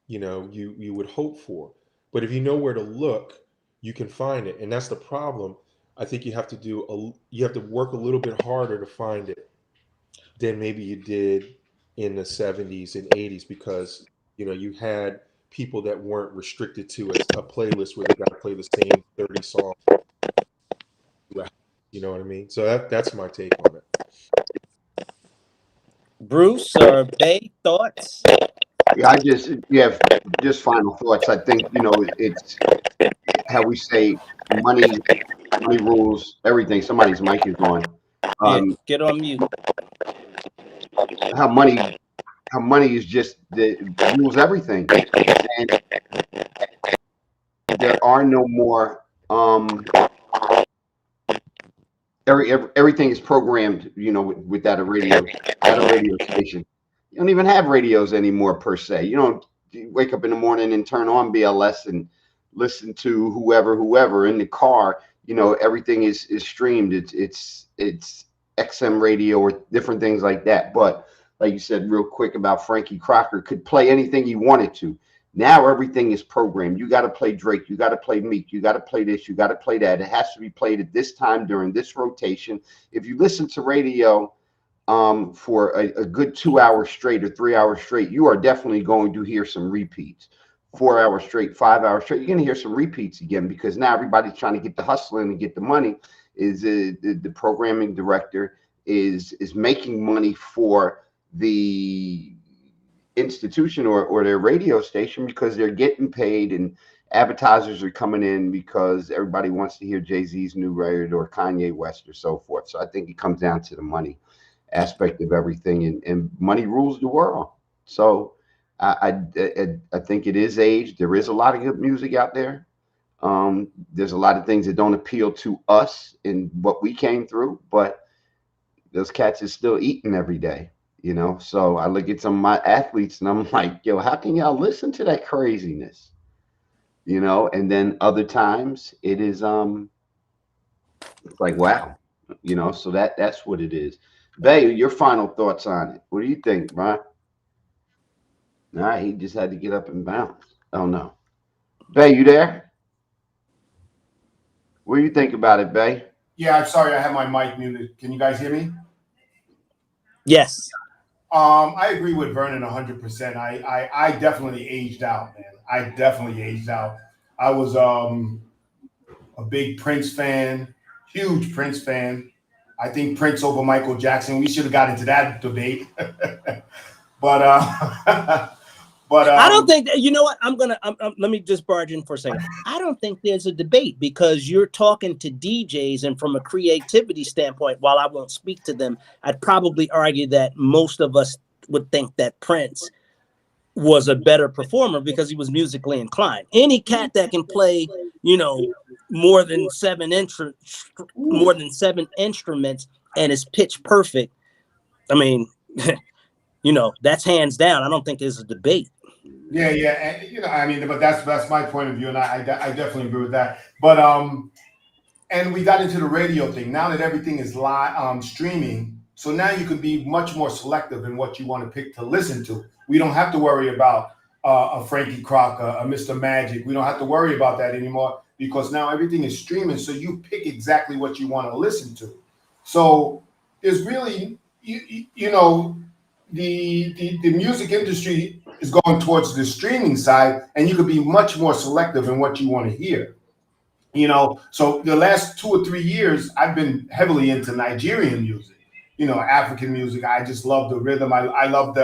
Speaker 6: you know, you would hope for. But if you know where to look, you can find it. And that's the problem. I think you have to work a little bit harder to find it than maybe you did in the 70s and 80s, because, you know, you had people that weren't restricted to a playlist where they got to play the same 30 songs. You know what I mean? So that's my take on it.
Speaker 3: Bruce or Bay, thoughts?
Speaker 4: Yeah, just final thoughts. I think, it's how we say money rules everything. Somebody's mic is on.
Speaker 3: Get on mute.
Speaker 4: How money is just rules everything. And there are no more everything is programmed, without a radio station. You don't even have radios anymore per se. You wake up in the morning and turn on BLS and listen to whoever in the car. Everything is streamed. It's XM radio or different things like that. But like you said real quick about Frankie Crocker, could play anything he wanted to. Now everything is programmed. You got to play Drake. You got to play Meek. You got to play this. You got to play that. It has to be played at this time during this rotation. If you listen to radio for a good 2 hours straight or 3 hours straight, you are definitely going to hear some repeats. 4 hours straight, 5 hours straight, you're going to hear some repeats again, because now everybody's trying to get the hustling and get the money. The programming director is making money for the institution or their radio station, because they're getting paid, and advertisers are coming in because everybody wants to hear Jay-Z's new record or Kanye West or so forth. So I think it comes down to the money aspect of everything, and money rules the world. So I think it is aged. There is a lot of good music out there. There's a lot of things that don't appeal to us in what we came through, but those cats is still eating every day, So I look at some of my athletes and I'm like, yo, how can y'all listen to that craziness? And then other times it is it's like, wow, so that's what it is. Bay, your final thoughts on it. What do you think, Brian? All right, he just had to get up and bounce. Oh no. Bay, you there? What do you think about it, Bay?
Speaker 7: Yeah, I'm sorry, I have my mic muted. Can you guys hear me?
Speaker 3: Yes.
Speaker 7: I agree with Vernon 100%. I definitely aged out, man. I definitely aged out. I was a big Prince fan, huge Prince fan. I think Prince over Michael Jackson. We should have got into that debate. But
Speaker 3: I don't think that, you know what? Let me just barge in for a second. I don't think there's a debate, because you're talking to DJs, and from a creativity standpoint, while I won't speak to them, I'd probably argue that most of us would think that Prince was a better performer because he was musically inclined. Any cat that can play, more than seven instruments and is pitch perfect, I mean, that's hands down. I don't think there's a debate.
Speaker 7: Yeah, and, but that's my point of view, and I definitely agree with that. But and we got into the radio thing. Now that everything is live, streaming, so now you can be much more selective in what you want to pick to listen to. We don't have to worry about a Frankie Crocker, a Mr. Magic. We don't have to worry about that anymore, because now everything is streaming. So you pick exactly what you want to listen to. So there's really, the music industry is going towards the streaming side, and you could be much more selective in what you want to hear. So the last 2 or 3 years, I've been heavily into Nigerian music, African music. I just love the rhythm. I love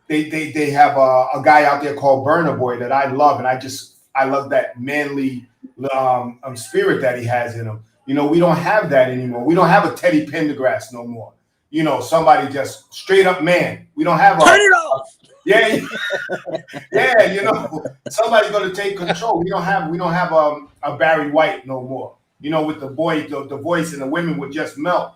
Speaker 7: they have a guy out there called Burna Boy that I love, and I love that manly spirit that he has in him. We don't have that anymore. We don't have a Teddy Pendergrass no more. Somebody just straight up man. We don't have
Speaker 3: turn it off.
Speaker 7: Yeah, somebody's going to take control. We don't have a Barry White no more. With the voice, and the women would just melt.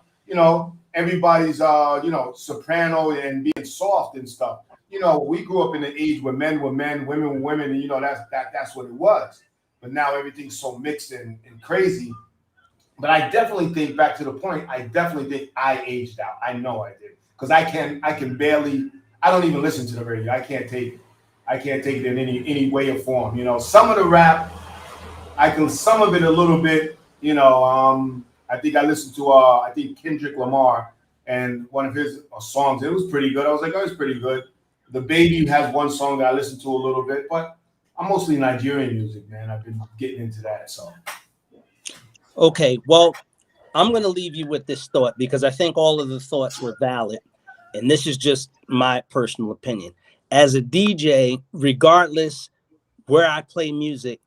Speaker 7: Everybody's soprano and being soft and stuff. We grew up in an age where men were men, women were women, and that's what it was. But now everything's so mixed and crazy. But I definitely think, back to the point, I definitely think I aged out. I know I did, because I can barely. I don't even listen to the radio. I can't take it in any way or form. Some of the rap, some of it a little bit. I think I listened to Kendrick Lamar and one of his songs. It was pretty good. I was like, oh, it's pretty good. The Baby has one song that I listened to a little bit, but I'm mostly Nigerian music, man. I've been getting into that. So,
Speaker 3: Okay, well, I'm going to leave you with this thought because I think all of the thoughts were valid. And this is just my personal opinion. As a DJ, regardless where I play music,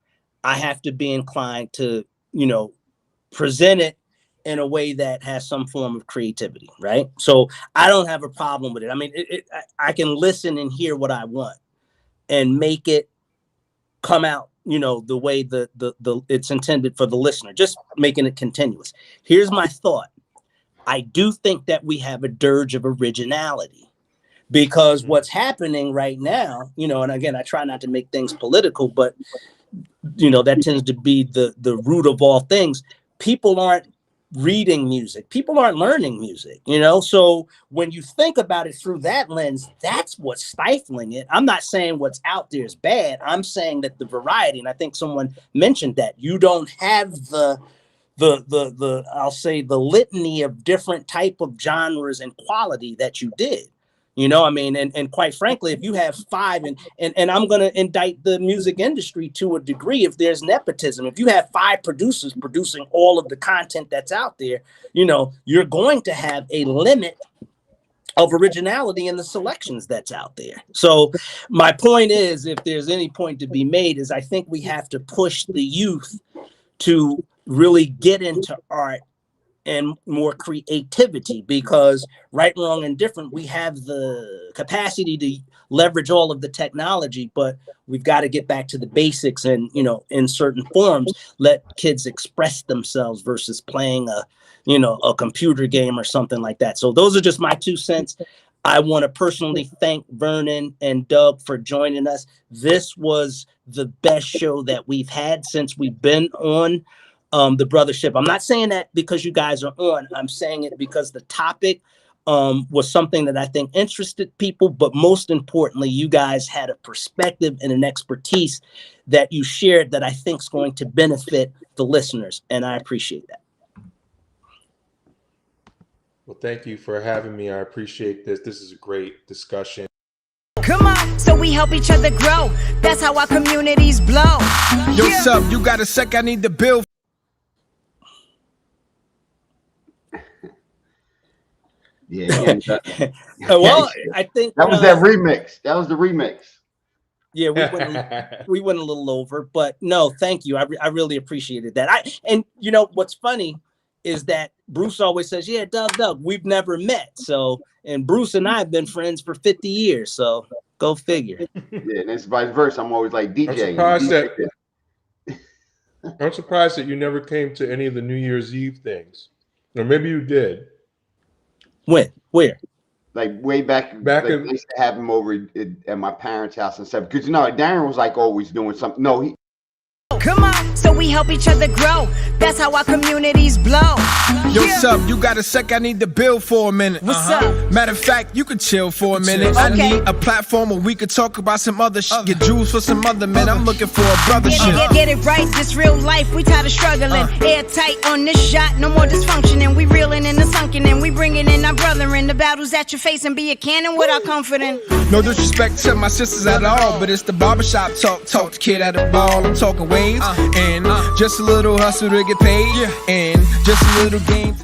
Speaker 3: I have to be inclined to, present it in a way that has some form of creativity, right? So I don't have a problem with it. I mean, I can listen and hear what I want and make it come out, the way the it's intended for the listener, just making it continuous. Here's my thought. I do think that we have a dirge of originality because what's happening right now, and again, I try not to make things political, but that tends to be the root of all things. People aren't reading music. People aren't learning music, So when you think about it through that lens, that's what's stifling it. I'm not saying what's out there is bad. I'm saying that the variety, and I think someone mentioned that you don't have the I'll say the litany of different type of genres and quality that you did. And quite frankly, if you have 5 and I'm going to indict the music industry to a degree, if there's nepotism, if you have 5 producers producing all of the content that's out there, you're going to have a limit of originality in the selections that's out there. So my point is, if there's any point to be made, is I think we have to push the youth to really get into art and more creativity, because right, wrong, and different, we have the capacity to leverage all of the technology, but we've got to get back to the basics and, in certain forms, let kids express themselves versus playing a computer game or something like that. So those are just my 2 cents. I want to personally thank Vernon and Doug for joining us. This was the best show that we've had since we've been on the Brothaship. I'm not saying that because you guys are on. I'm saying it because the topic was something that I think interested people, but most importantly, you guys had a perspective and an expertise that you shared that I think is going to benefit the listeners, and I appreciate that.
Speaker 6: Well, thank you for having me. I appreciate this. This is a great discussion.
Speaker 2: Come on, so we help each other grow. That's how our communities blow.
Speaker 1: Yo, sub, you got a sec? I need the bill.
Speaker 4: Yeah.
Speaker 3: Well, I think
Speaker 4: that was that remix. That was the remix.
Speaker 3: Yeah, we went a little over, but no, thank you. I really appreciated that. And what's funny is that Bruce always says, "Yeah, Doug, we've never met." So, and Bruce and I have been friends for 50 years. So, go figure.
Speaker 4: Yeah, and it's vice versa. I'm always like DJ.
Speaker 6: I'm surprised that you never came to any of the New Year's Eve things, or maybe you did.
Speaker 3: When? Where?
Speaker 4: Like way back in, I used to have him over at my parents' house and stuff. Because Darren was like always doing something. No, he.
Speaker 2: Come on, so we help each other grow. That's how our communities blow.
Speaker 1: Yo, sub, you got a sec? I need the bill for a minute.
Speaker 2: What's up?
Speaker 1: Matter of fact, you could chill for a minute.
Speaker 2: Okay.
Speaker 1: I need a platform where we could talk about some other shit. Get jewels for some other men. I'm looking for a brother shit.
Speaker 2: Get it right, this real life. We tired of struggling. Airtight on this shot, no more dysfunctioning. We reeling in the sunken and we bringing in our brother in. The battles that you face and be a cannon with our confidence.
Speaker 1: No disrespect to my sisters at all, but it's the barbershop talk. Talk the kid at the ball. I'm talking waves and just a little hustle to get paid and just a little game.